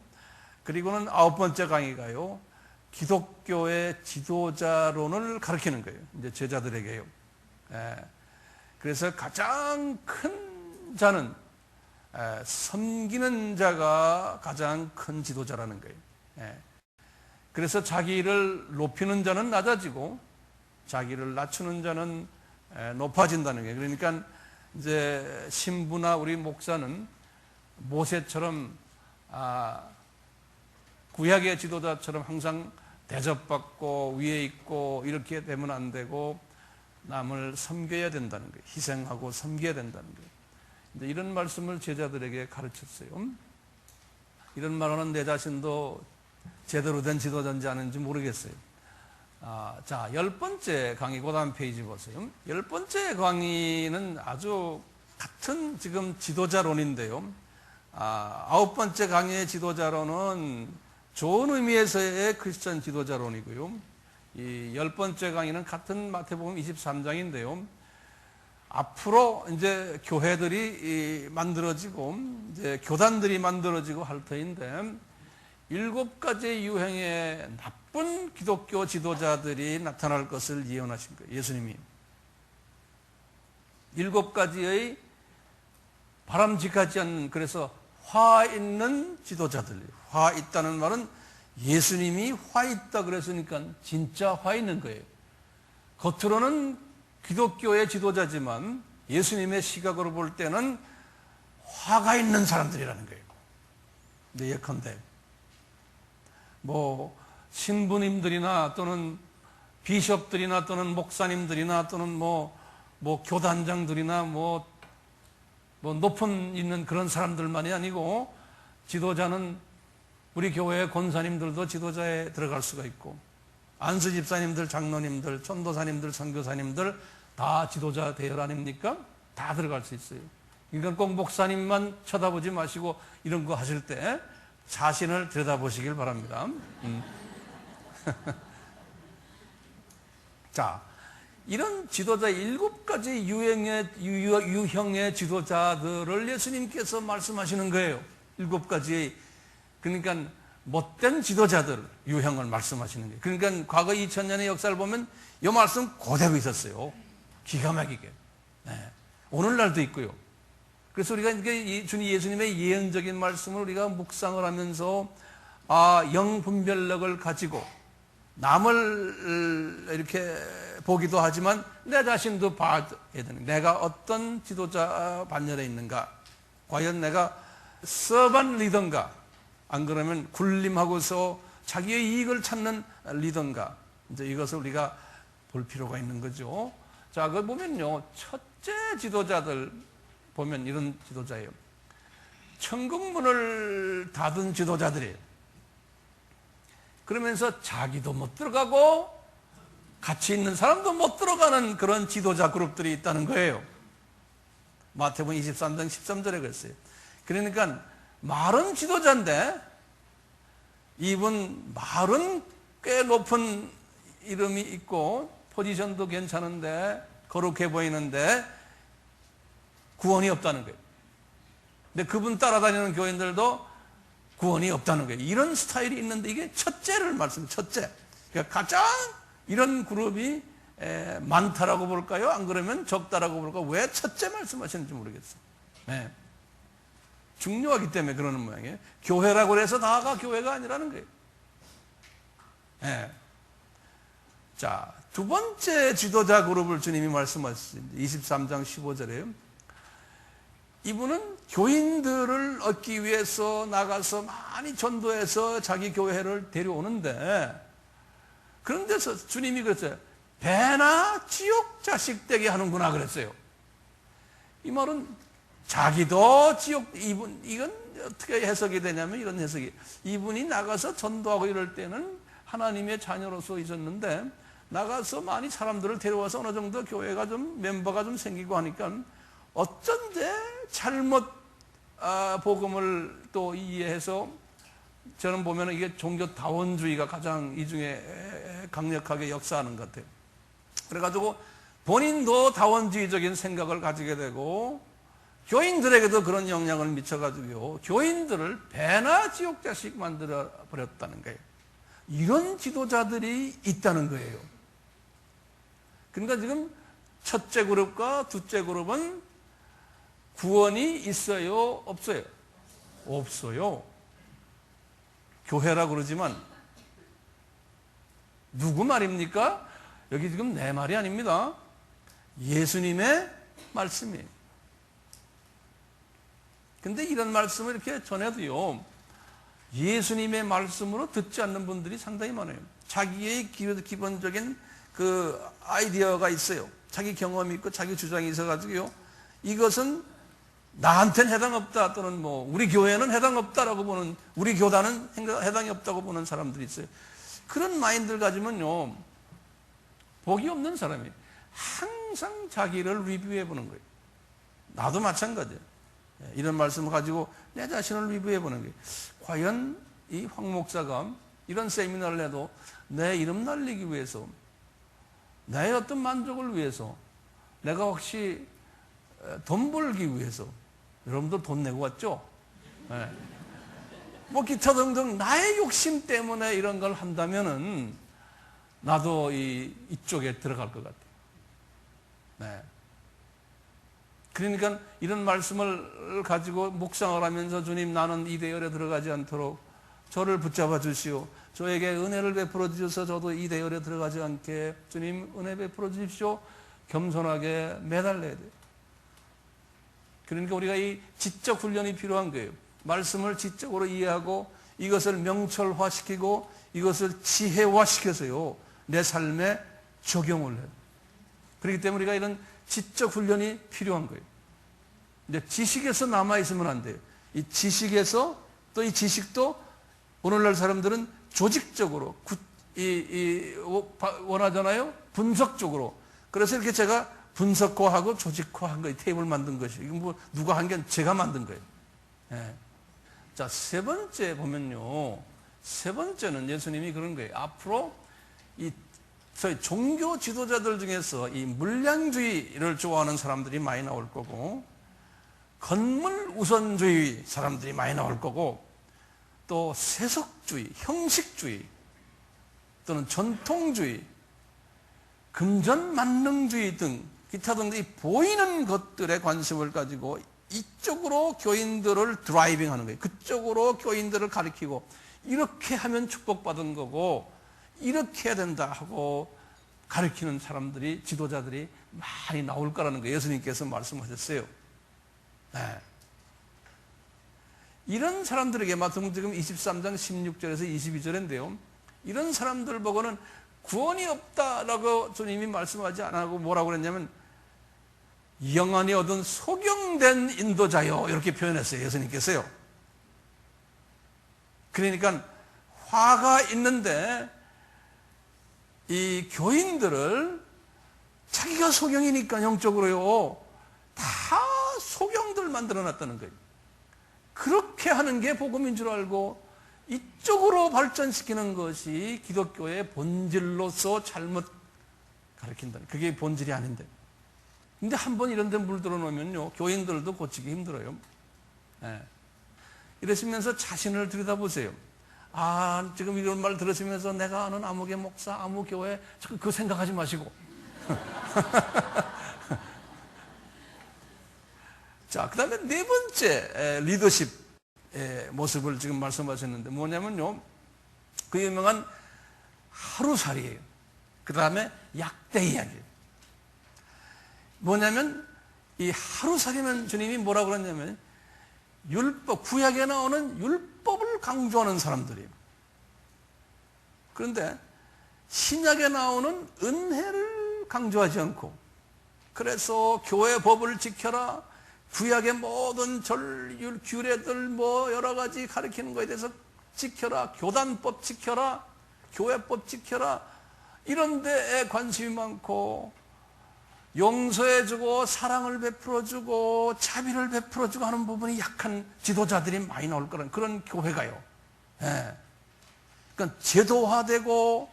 [SPEAKER 1] 그리고는 아홉 번째 강의가요. 기독교의 지도자론을 가르치는 거예요. 이제 제자들에게요. 그래서 가장 큰 자는 섬기는 자가 가장 큰 지도자라는 거예요. 그래서 자기를 높이는 자는 낮아지고 자기를 낮추는 자는 높아진다는 거예요. 그러니까 이제 신부나 우리 목사는 모세처럼 구약의 지도자처럼 항상 대접받고 위에 있고 이렇게 되면 안 되고 남을 섬겨야 된다는 거예요. 희생하고 섬겨야 된다는 거예요. 이제 이런 말씀을 제자들에게 가르쳤어요. 이런 말하는 내 자신도 제대로 된 지도자인지 아닌지 모르겠어요. 자, 10번째 강의, 그 다음 페이지 보세요. 10번째 강의는 아주 같은 지금 지도자론인데요. 9번째 강의의 지도자론은 좋은 의미에서의 크리스천 지도자론이고요. 이 10번째 강의는 같은 마태복음 23장인데요. 앞으로 이제 교회들이 만들어지고, 이제 교단들이 만들어지고 할 터인데, 7가지 유형의 나쁜 기독교 지도자들이 나타날 것을 예언하신 거예요. 예수님이. 7가지의 바람직하지 않는, 그래서 화 있는 지도자들. 화 있다는 말은 예수님이 화 있다 그랬으니까 진짜 화 있는 거예요. 겉으로는 기독교의 지도자지만 예수님의 시각으로 볼 때는 화가 있는 사람들이라는 거예요. 근데 예컨대 뭐 신부님들이나 또는 비숍들이나 또는 목사님들이나 또는 뭐 교단장들이나 뭐 높은 있는 그런 사람들만이 아니고 지도자는 우리 교회의 권사님들도 지도자에 들어갈 수가 있고 안수 집사님들, 장로님들, 전도사님들, 선교사님들 다 지도자 대열 아닙니까? 다 들어갈 수 있어요. 그러니까 꼭 목사님만 쳐다보지 마시고 이런 거 하실 때 자신을 들여다보시길 바랍니다. 자, 이런 지도자 7가지 유형의 지도자들을 예수님께서 말씀하시는 거예요. 7가지. 그러니까 못된 지도자들 유형을 말씀하시는 거예요. 그러니까 과거 2000년의 역사를 보면 이 말씀 그대로 있었어요. 기가 막히게. 네. 오늘날도 있고요. 그래서 우리가 예수님의 예언적인 말씀을 우리가 묵상을 하면서 영분별력을 가지고 남을 이렇게 보기도 하지만 내 자신도 봐야 되는, 내가 어떤 지도자 반열에 있는가, 과연 내가 서반 리더인가, 안 그러면 군림하고서 자기의 이익을 찾는 리더인가, 이제 이것을 우리가 볼 필요가 있는 거죠. 자, 그걸 보면요, 첫째 지도자들 보면 이런 지도자예요. 천국문을 닫은 지도자들이에요. 그러면서 자기도 못 들어가고 같이 있는 사람도 못 들어가는 그런 지도자 그룹들이 있다는 거예요. 마태복음 23장 13절에 그랬어요. 그러니까 말은 지도자인데 이분 말은 꽤 높은 이름이 있고 포지션도 괜찮은데 거룩해 보이는데 구원이 없다는 거예요. 근데 그분 따라다니는 교인들도 구원이 없다는 거예요. 이런 스타일이 있는데 이게 첫째를 말씀해요. 첫째. 그러니까 가장 이런 그룹이 많다라고 볼까요? 안 그러면 적다라고 볼까요? 왜 첫째 말씀하시는지 모르겠어요. 네. 중요하기 때문에 그러는 모양이에요. 교회라고 해서 다가 교회가 아니라는 거예요. 네. 자, 두 번째 지도자 그룹을 주님이 말씀하셨습니다. 23장 15절에요. 이분은 교인들을 얻기 위해서 나가서 많이 전도해서 자기 교회를 데려오는데 그런 데서 주님이 그랬어요. 배나 지옥 자식 되게 하는구나 그랬어요. 이 말은 자기도 지옥, 이건 어떻게 해석이 되냐면 이런 해석이, 이분이 나가서 전도하고 이럴 때는 하나님의 자녀로서 있었는데 나가서 많이 사람들을 데려와서 어느 정도 교회가 좀 멤버가 좀 생기고 하니까 어쩐데 잘못 복음을 또 이해해서 저는 보면 이게 종교다원주의가 가장 이 중에 강력하게 역사하는 것 같아요. 그래가지고 본인도 다원주의적인 생각을 가지게 되고 교인들에게도 그런 영향을 미쳐가지고 교인들을 배나 지옥 자식 만들어 버렸다는 거예요. 이런 지도자들이 있다는 거예요. 그러니까 지금 첫째 그룹과 둘째 그룹은 구원이 있어요? 없어요? 없어요. 교회라 그러지만 누구 말입니까? 여기 지금 내 말이 아닙니다. 예수님의 말씀이에요. 근데 이런 말씀을 이렇게 전해도요, 예수님의 말씀으로 듣지 않는 분들이 상당히 많아요. 자기의 기본적인 그 아이디어가 있어요. 자기 경험이 있고 자기 주장이 있어가지고요, 이것은 나한테는 해당 없다, 또는 뭐 우리 교회는 해당 없다라고 보는, 우리 교단은 해당이 없다고 보는 사람들이 있어요. 그런 마인드를 가지면요, 복이 없는 사람이에요. 항상 자기를 리뷰해 보는 거예요. 나도 마찬가지예요. 이런 말씀을 가지고 내 자신을 리뷰해 보는 거예요. 과연 이 황 목사가 이런 세미나를 해도 내 이름 날리기 위해서, 나의 어떤 만족을 위해서, 내가 혹시 돈 벌기 위해서, 여러분들 돈 내고 왔죠? 네. 뭐 기타 등등 나의 욕심 때문에 이런 걸 한다면은 나도 이쪽에 들어갈 것 같아요. 네. 그러니까 이런 말씀을 가지고 묵상을 하면서, 주님, 나는 이 대열에 들어가지 않도록 저를 붙잡아 주시오. 저에게 은혜를 베풀어 주셔서 저도 이 대열에 들어가지 않게 주님 은혜 베풀어 주십시오. 겸손하게 매달려야 돼요. 그러니까 우리가 이 지적 훈련이 필요한 거예요. 말씀을 지적으로 이해하고 이것을 명철화시키고 이것을 지혜화시켜서요, 내 삶에 적용을 해요. 그렇기 때문에 우리가 이런 지적 훈련이 필요한 거예요. 이제 지식에서 남아있으면 안 돼요. 이 지식에서, 또 이 지식도 오늘날 사람들은 조직적으로 원하잖아요. 분석적으로. 그래서 이렇게 제가 분석화하고 조직화한 거예요. 테이블 만든 것이. 이건 뭐 누가 한 게 제가 만든 거예요. 예. 자, 세 번째 보면요, 세 번째는 예수님이 그런 거예요. 앞으로 저희 종교 지도자들 중에서 이 물량주의를 좋아하는 사람들이 많이 나올 거고, 건물 우선주의 사람들이 많이 나올 거고, 또 세속주의, 형식주의, 또는 전통주의, 금전만능주의 등 기타 등이 보이는 것들에 관심을 가지고 이쪽으로 교인들을 드라이빙하는 거예요. 그쪽으로 교인들을 가리키고, 이렇게 하면 축복받은 거고 이렇게 해야 된다 하고 가르치는 사람들이, 지도자들이 많이 나올 거라는 거예요. 예수님께서 말씀하셨어요. 네. 이런 사람들에게 마태복음 지금 23장 16절에서 22절인데요, 이런 사람들 보고는 구원이 없다라고 주님이 말씀하지 않고 뭐라고 그랬냐면, 영안이 얻은 소경된 인도자요, 이렇게 표현했어요. 예수님께서요. 그러니까 화가 있는데 이 교인들을 자기가 소경이니까 영적으로요, 다 소경들 만들어 놨다는 거예요. 그렇게 하는 게 복음인 줄 알고 이쪽으로 발전시키는 것이 기독교의 본질로서 잘못 가르친다. 그게 본질이 아닌데. 근데 한번 이런 데 물들어 놓으면요, 교인들도 고치기 힘들어요. 네. 이러시면서 자신을 들여다보세요. 아, 지금 이런 말 들으시면서 내가 아는 아무개 목사, 아무 교회, 그거 생각하지 마시고. 자, 그 다음에 네 번째 리더십의 모습을 지금 말씀하셨는데, 뭐냐면요, 그 유명한 하루살이에요. 그 다음에 약대 이야기예요. 뭐냐면, 이 하루살이면 주님이 뭐라고 그랬냐면, 율법, 구약에 나오는 율법을 강조하는 사람들이에요. 그런데 신약에 나오는 은혜를 강조하지 않고, 그래서 교회 법을 지켜라, 구약의 모든 절율, 규례들 뭐 여러 가지 가르치는 거에 대해서 지켜라, 교단법 지켜라, 교회법 지켜라, 이런 데에 관심이 많고, 용서해주고 사랑을 베풀어주고 자비를 베풀어주고 하는 부분이 약한 지도자들이 많이 나올 거라는 그런 교회가요. 예. 그러니까 제도화되고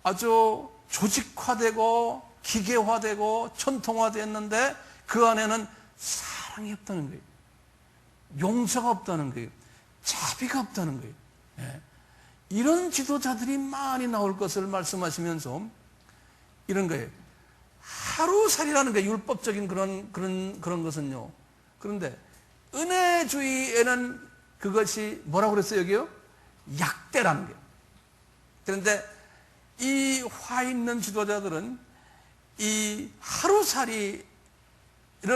[SPEAKER 1] 아주 조직화되고 기계화되고 전통화됐는데 그 안에는 사랑이 없다는 거예요. 용서가 없다는 거예요. 자비가 없다는 거예요. 예. 이런 지도자들이 많이 나올 것을 말씀하시면서 이런 거예요. 하루살이라는 게 율법적인 그런 것은요. 그런데 은혜주의에는 그것이 뭐라고 그랬어요, 여기요? 약대라는 거예요. 그런데 이 화 있는 지도자들은 이 하루살이를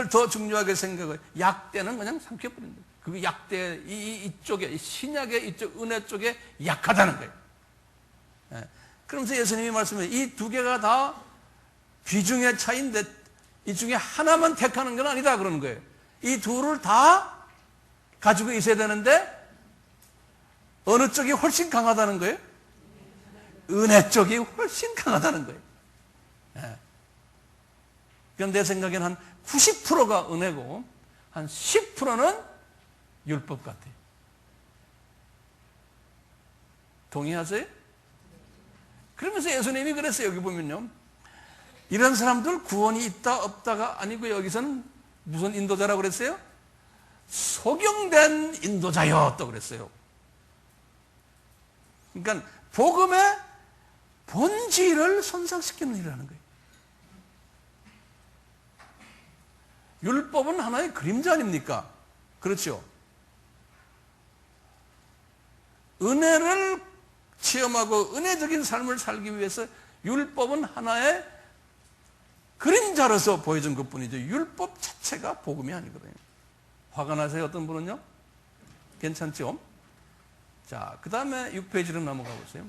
[SPEAKER 1] 더 중요하게 생각해요. 약대는 그냥 삼켜버린 거예요. 그 약대, 이쪽에, 신약의 이쪽 은혜 쪽에 약하다는 거예요. 예. 그러면서 예수님이 말씀해 이 두 개가 다 비중의 차이인데 이 중에 하나만 택하는 건 아니다 그러는 거예요. 이 둘을 다 가지고 있어야 되는데 어느 쪽이 훨씬 강하다는 거예요? 은혜 쪽이 훨씬 강하다는 거예요. 예. 그건 내 생각에는 한 90%가 은혜고 한 10%는 율법 같아요. 동의하세요? 그러면서 예수님이 그랬어요. 여기 보면요. 이런 사람들 구원이 있다 없다가 아니고 여기서는 무슨 인도자라고 그랬어요? 소경된 인도자여 또 그랬어요. 그러니까 복음의 본질을 손상시키는 일이라는 거예요. 율법은 하나의 그림자 아닙니까? 그렇죠? 은혜를 체험하고 은혜적인 삶을 살기 위해서 율법은 하나의 그림자로서 보여준 것뿐이죠. 율법 자체가 복음이 아니거든요. 화가 나세요? 어떤 분은요? 괜찮죠? 자, 그 다음에 6페이지로 넘어가 보세요.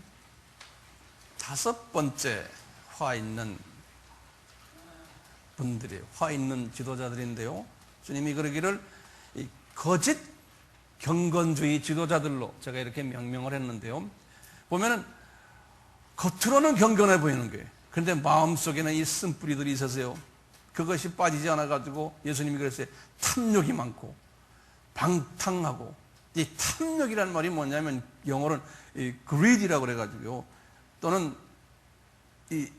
[SPEAKER 1] 5번째 화 있는 분들이에요. 화 있는 지도자들인데요. 주님이 그러기를 이 거짓 경건주의 지도자들로 제가 이렇게 명명을 했는데요. 보면은 겉으로는 경건해 보이는 거예요. 그런데 마음속에는 이 쓴뿌리들이 있어서요. 그것이 빠지지 않아가지고 예수님이 그랬어요. 탐욕이 많고 방탕하고 이 탐욕이라는 말이 뭐냐면 영어로는 이 greed이라고 그래가지고요. 또는 이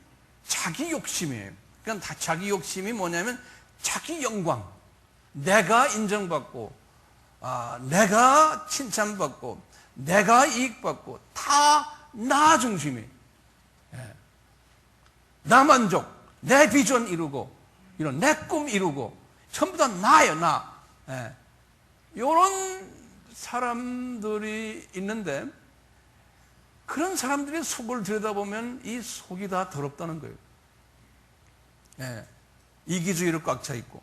[SPEAKER 1] 자기 욕심이에요. 그러니까 다 자기 욕심이 뭐냐면 자기 영광, 내가 인정받고, 내가 칭찬받고, 내가 이익받고, 다 나 중심이. 예. 나 만족, 내 비전 이루고, 이런 내 꿈 이루고, 전부 다 나예요, 나. 예. 이런 사람들이 있는데, 그런 사람들의 속을 들여다보면 이 속이 다 더럽다는 거예요. 예. 이기주의로 꽉 차 있고.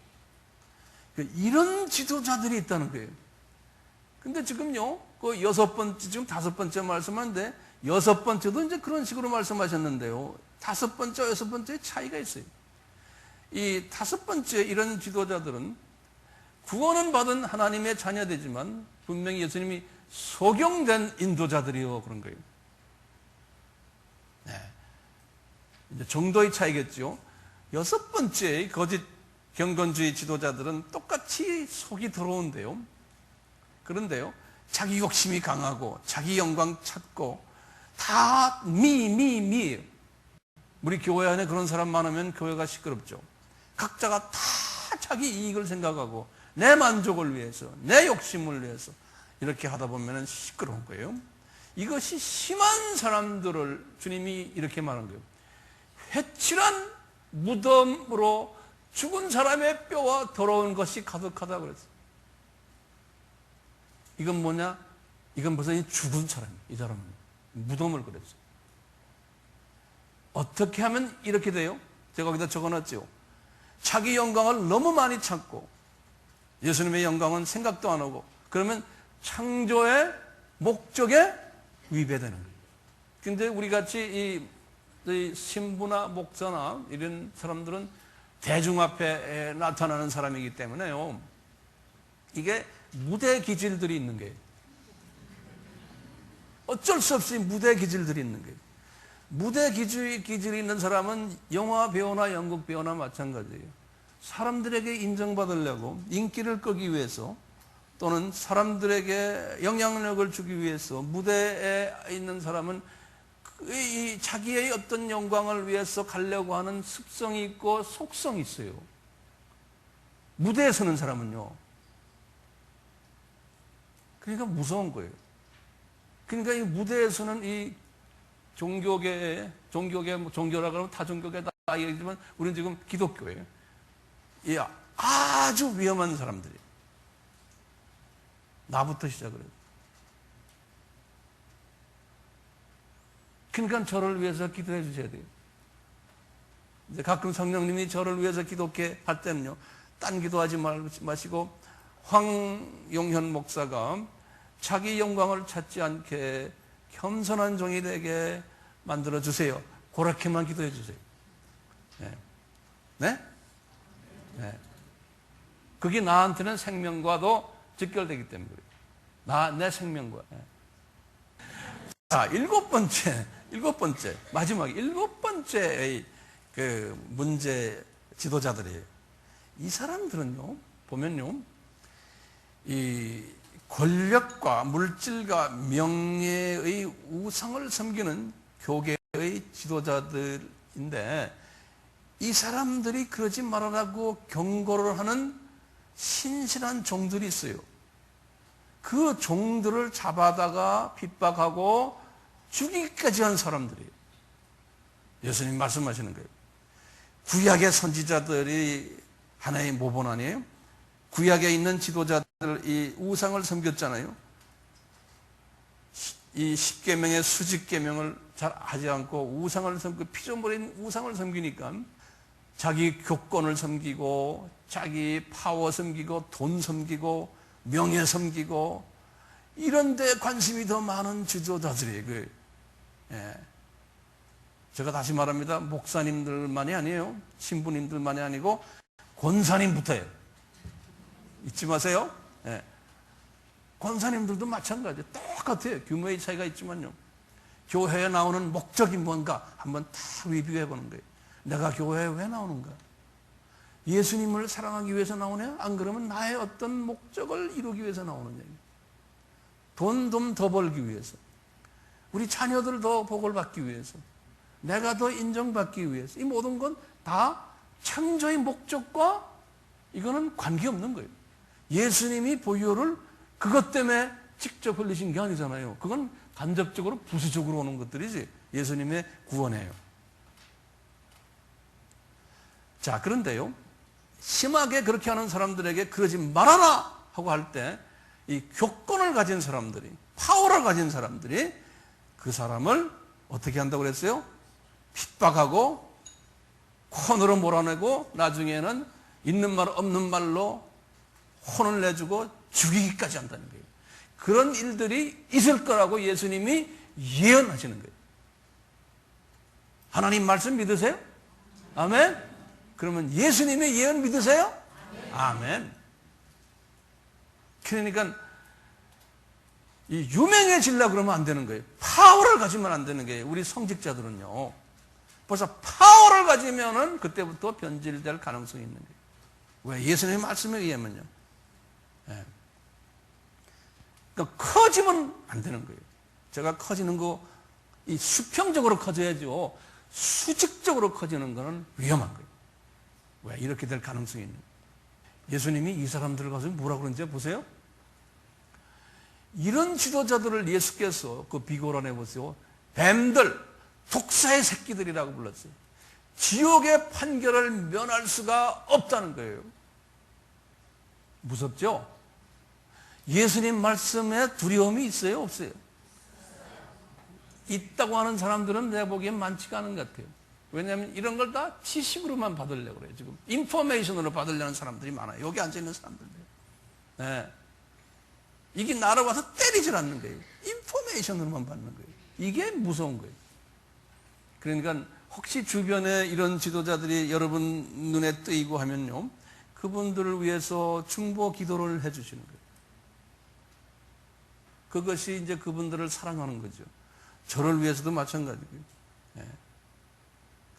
[SPEAKER 1] 이런 지도자들이 있다는 거예요. 근데 지금요, 그 6번째, 지금 5번째 말씀하는데, 6번째도 이제 그런 식으로 말씀하셨는데요. 5번째, 6번째 차이가 있어요. 이 5번째 이런 지도자들은 구원은 받은 하나님의 자녀되지만, 분명히 예수님이 소경된 인도자들이요. 그런 거예요. 네. 이제 정도의 차이겠죠. 6번째 거짓 경건주의 지도자들은 똑같이 속이 더러운데요. 그런데요, 자기 욕심이 강하고 자기 영광 찾고 다 미. 우리 교회 안에 그런 사람 많으면 교회가 시끄럽죠. 각자가 다 자기 이익을 생각하고 내 만족을 위해서, 내 욕심을 위해서 이렇게 하다 보면 시끄러운 거예요. 이것이 심한 사람들을 주님이 이렇게 말한 거예요. 회칠한 무덤으로 죽은 사람의 뼈와 더러운 것이 가득하다고 그랬어요. 이건 뭐냐? 이건 벌써 죽은 사람이에요. 이 사람은 무덤을 그랬어요. 어떻게 하면 이렇게 돼요? 제가 거기다 적어놨죠. 자기 영광을 너무 많이 찾고 예수님의 영광은 생각도 안 하고, 그러면 창조의 목적에 위배되는 거예요. 근데 우리 같이 이 신부나 목사나 이런 사람들은 대중 앞에 나타나는 사람이기 때문에요. 이게 무대 기질들이 있는 거예요. 어쩔 수 없이 무대 기질들이 있는 거예요. 무대 기질이 있는 사람은 영화 배우나 연극 배우나 마찬가지예요. 사람들에게 인정받으려고 인기를 끄기 위해서 또는 사람들에게 영향력을 주기 위해서 무대에 있는 사람은 이 자기의 어떤 영광을 위해서 가려고 하는 습성이 있고 속성이 있어요. 무대에 서는 사람은요. 그러니까 무서운 거예요. 그러니까 이 무대에서는 이 종교라고 하면 타 종교계 얘기지만 우리는 지금 기독교예요. 이 아주 위험한 사람들이 나부터 시작을 해요. 그러니까 저를 위해서 기도해 주셔야 돼요. 이제 가끔 성령님이 저를 위해서 기도케 할 때는요, 딴 기도하지 마시고 황용현 목사가 자기 영광을 찾지 않게 겸손한 종이 되게 만들어 주세요. 그렇게만 기도해 주세요. 네? 네? 네. 그게 나한테는 생명과도 직결되기 때문에 그래요. 내 생명과. 네. 자, 일곱 번째, 마지막 일곱 번째의 그 문제 지도자들이에요. 이 사람들은요, 보면요, 이 권력과 물질과 명예의 우상을 섬기는 교계의 지도자들인데, 이 사람들이 그러지 말아라고 경고를 하는 신실한 종들이 있어요. 그 종들을 잡아다가 핍박하고 죽이기까지 한 사람들이에요. 예수님 말씀하시는 거예요. 구약의 선지자들이 하나의 모본 아니에요? 구약에 있는 지도자들이 우상을 섬겼잖아요. 이 십계명의 수직계명을 잘 하지 않고 우상을 섬기고 피조물인 우상을 섬기니까 자기 교권을 섬기고 자기 파워 섬기고 돈 섬기고 명예 섬기고 이런 데 관심이 더 많은 지도자들이에요. 예. 제가 다시 말합니다. 목사님들만이 아니에요. 신부님들만이 아니고 권사님부터예요. 잊지 마세요. 예. 권사님들도 마찬가지예요. 똑같아요. 규모의 차이가 있지만요. 교회에 나오는 목적이 뭔가 한번 다 리뷰해 보는 거예요. 내가 교회에 왜 나오는가? 예수님을 사랑하기 위해서 나오냐? 안 그러면 나의 어떤 목적을 이루기 위해서 나오느냐? 돈 좀 더 벌기 위해서, 우리 자녀들 더 복을 받기 위해서, 내가 더 인정받기 위해서, 이 모든 건 다 창조의 목적과 이거는 관계없는 거예요. 예수님이 보혈을 그것 때문에 직접 흘리신 게 아니잖아요. 그건 간접적으로 부수적으로 오는 것들이지 예수님의 구원이에요. 자, 그런데요, 심하게 그렇게 하는 사람들에게 그러지 말아라 하고 할 때 이 교권을 가진 사람들이, 파워를 가진 사람들이 그 사람을 어떻게 한다고 그랬어요? 핍박하고 혼으로 몰아내고 나중에는 있는 말 없는 말로 혼을 내주고 죽이기까지 한다는 거예요. 그런 일들이 있을 거라고 예수님이 예언하시는 거예요. 하나님 말씀 믿으세요? 아멘? 그러면 예수님의 예언 믿으세요? 아멘. 그러니까 이 유명해지려고 그러면 안 되는 거예요. 파워를 가지면 안 되는 거예요. 우리 성직자들은요, 벌써 파워를 가지면은 그때부터 변질될 가능성이 있는 거예요. 왜? 예수님의 말씀에 의하면요. 예. 그러니까 커지면 안 되는 거예요. 제가 커지는 거, 이 수평적으로 커져야죠. 수직적으로 커지는 거는 위험한 거예요. 왜? 이렇게 될 가능성이 있는 거예요. 예수님이 이 사람들을 가서 뭐라고 그러는지 보세요. 이런 지도자들을 예수께서 그 비고란해 보세요. 뱀들, 독사의 새끼들이라고 불렀어요. 지옥의 판결을 면할 수가 없다는 거예요. 무섭죠? 예수님 말씀에 두려움이 있어요? 없어요? 있다고 하는 사람들은 내가 보기엔 많지가 않은 것 같아요. 왜냐하면 이런 걸 다 지식으로만 받으려고 그래요. 지금 인포메이션으로 받으려는 사람들이 많아요. 여기 앉아있는 사람들. 네. 이게 나를 와서 때리질 않는 거예요. 인포메이션으로만 받는 거예요. 이게 무서운 거예요. 그러니까 혹시 주변에 이런 지도자들이 여러분 눈에 뜨이고 하면요, 그분들을 위해서 중보 기도를 해주시는 거예요. 그것이 이제 그분들을 사랑하는 거죠. 저를 위해서도 마찬가지고요. 네.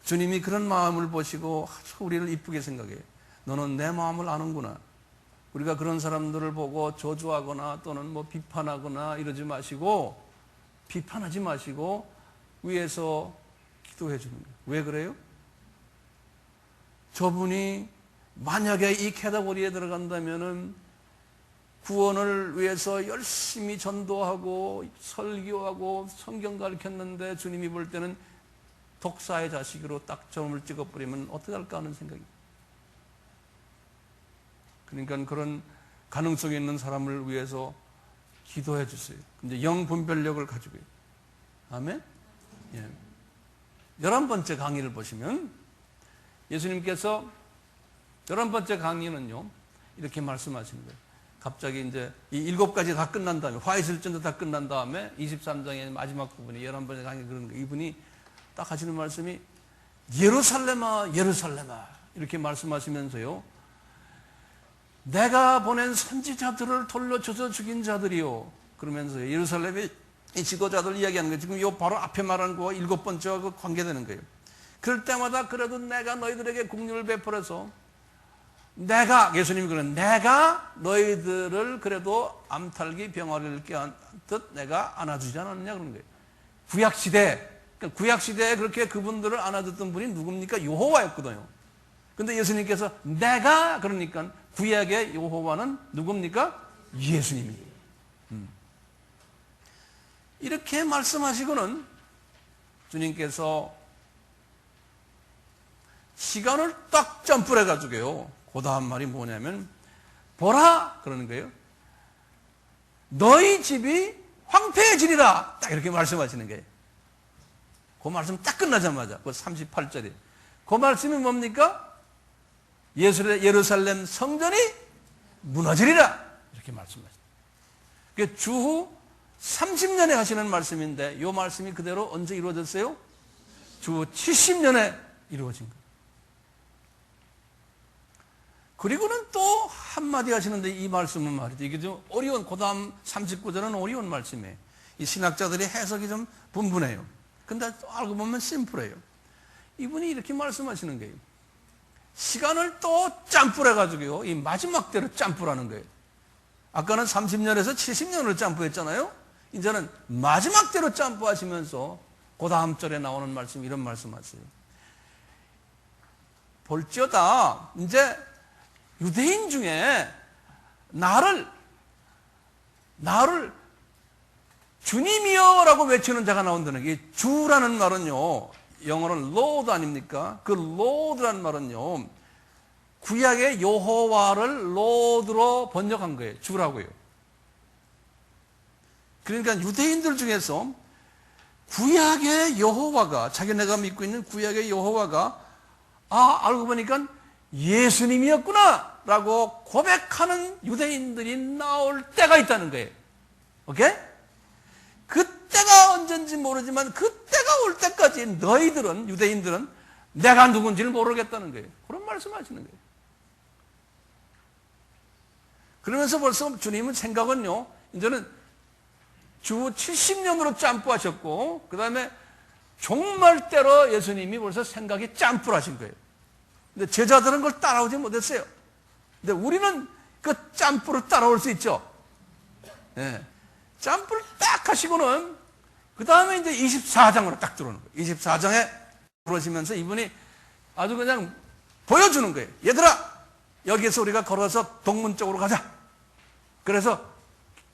[SPEAKER 1] 주님이 그런 마음을 보시고 아주 우리를 이쁘게 생각해요. 너는 내 마음을 아는구나. 우리가 그런 사람들을 보고 저주하거나 또는 뭐 비판하거나 이러지 마시고, 비판하지 마시고 위에서 기도해 주는 거예요. 왜 그래요? 저분이 만약에 이 캐다고리에 들어간다면은 구원을 위해서 열심히 전도하고 설교하고 성경 가르쳤는데 주님이 볼 때는 독사의 자식으로 딱 점을 찍어버리면 어떻게 할까 하는 생각이. 그러니까 그런 가능성이 있는 사람을 위해서 기도해 주세요. 이제 영 분별력을 가지고 있어요. 아멘? 예. 11번째 강의를 보시면 예수님께서 11번째 강의는요, 이렇게 말씀하시는 거예요. 갑자기 이제 이 7가지 다 끝난 다음에, 화이슬전도 다 끝난 다음에 23장의 마지막 부분에 11번째 강의 그런 거, 이분이 딱 하시는 말씀이 예루살렘아, 예루살렘아, 이렇게 말씀하시면서요, 내가 보낸 선지자들을 돌려쳐서 죽인 자들이요. 그러면서 예루살렘의 이 지도자들 이야기하는 거예요. 지금 요 바로 앞에 말한 거 7번째와 관계되는 거예요. 그럴 때마다 그래도 내가 너희들에게 긍휼을 베풀어서 예수님이 그러는, 내가 너희들을 그래도 암탈기 병아리를 껴안듯 내가 안아주지 않았느냐 그런 거예요. 구약시대, 그러니까 구약시대에 그렇게 그분들을 안아줬던 분이 누굽니까? 여호와였거든요. 근데 예수님께서 내가 그러니까 구약의 여호와는 누굽니까? 예수님이에요. 이렇게 말씀하시고는 주님께서 시간을 딱 점프를 해가지고요, 그 다음 말이 뭐냐면 보라 그러는 거예요. 너희 집이 황폐해지리라, 딱 이렇게 말씀하시는 거예요. 그 말씀 딱 끝나자마자 그 38절에 그 말씀이 뭡니까? 예루살렘 성전이 무너지리라, 이렇게 말씀하십니다. 주후 30년에 하시는 말씀인데 이 말씀이 그대로 언제 이루어졌어요? 주후 70년에 이루어진 거예요. 그리고는 또 한마디 하시는데 이 말씀은 말이죠, 이게 좀 어려운, 그 다음 39절은 어려운 말씀이에요. 이 신학자들이 해석이 좀 분분해요. 근데 또 알고 보면 심플해요. 이분이 이렇게 말씀하시는 거예요. 시간을 또 짬뿌려가지고요, 이 마지막 대로 짬뿌라는 거예요. 아까는 30년에서 70년을 짬뿌했잖아요. 이제는 마지막 대로 짬뿌하시면서 그 다음 절에 나오는 말씀, 이런 말씀하세요. 볼지어다 이제 유대인 중에 나를 주님이여 라고 외치는 자가 나온다는 게, 주라는 말은요 영어로는 Lord 아닙니까? 그 Lord라는 말은요 구약의 여호와를 Lord로 번역한 거예요. 주라고요. 그러니까 유대인들 중에서 구약의 여호와가, 자기네가 믿고 있는 구약의 여호와가 알고 보니까 예수님이었구나 라고 고백하는 유대인들이 나올 때가 있다는 거예요. 오케이? 그때가 언젠지 모르지만 그때가 올 때까지 너희들은, 유대인들은 내가 누군지를 모르겠다는 거예요. 그런 말씀하시는 거예요. 그러면서 벌써 주님은 생각은요, 이제는 주 70년으로 짬뿌하셨고 그 다음에 종말대로 예수님이 벌써 생각이 짬뿌하신 거예요. 근데 제자들은 그걸 따라오지 못했어요. 근데 우리는 그 짬뿌를 따라올 수 있죠. 네. 짬뿌를 딱 하시고는 그 다음에 이제 24장으로 딱 들어오는 거예요. 24장에 들어오시면서 이분이 아주 그냥 보여주는 거예요. 얘들아, 여기에서 우리가 걸어서 동문 쪽으로 가자. 그래서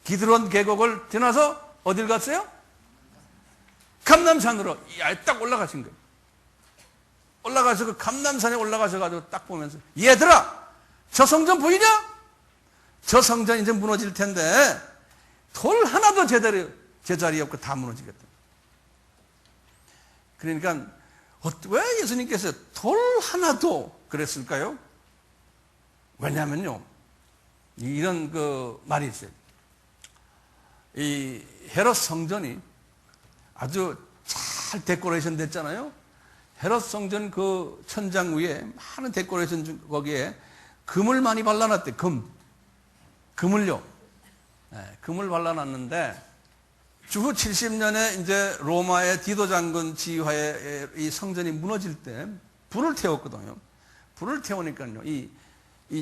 [SPEAKER 1] 기드론 계곡을 지나서 어딜 갔어요? 감람산으로 딱 올라가신 거예요. 올라가서 그 감람산에 올라가셔가지고 딱 보면서, 얘들아, 저 성전 보이냐? 저 성전 이제 무너질 텐데 돌 하나도 제자리 없고 다 무너지겠다. 그러니까 왜 예수님께서 돌 하나도 그랬을까요? 왜냐면요, 이런 그 말이 있어요. 이 헤롯 성전이 아주 잘 데코레이션 됐잖아요. 헤롯 성전 그 천장 위에 많은 데코레이션, 거기에 금을 많이 발라놨대. 금을요. 네, 금을 발라놨는데 주후 70년에 이제 로마의 디도 장군 지휘하에 이 성전이 무너질 때 불을 태웠거든요. 불을 태우니까요, 이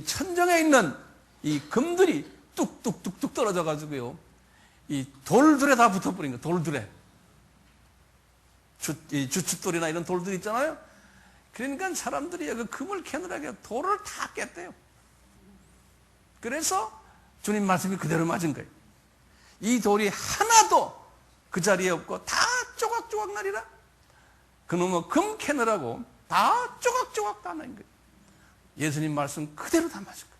[SPEAKER 1] 천정에 있는 이 금들이 뚝뚝뚝뚝 떨어져 가지고요, 이 돌들에 다 붙어버린 거예요. 돌들에. 주춧돌이나 이런 돌들 있잖아요. 그러니까 사람들이 그 금을 캐느라고 돌을 다 깼대요. 그래서 주님 말씀이 그대로 맞은 거예요. 이 돌이 하나도 그 자리에 없고 다 조각조각 나리라. 그놈의 금 캐느라고 다 조각조각 다 낸 거예요. 예수님 말씀 그대로 담아준 거예요.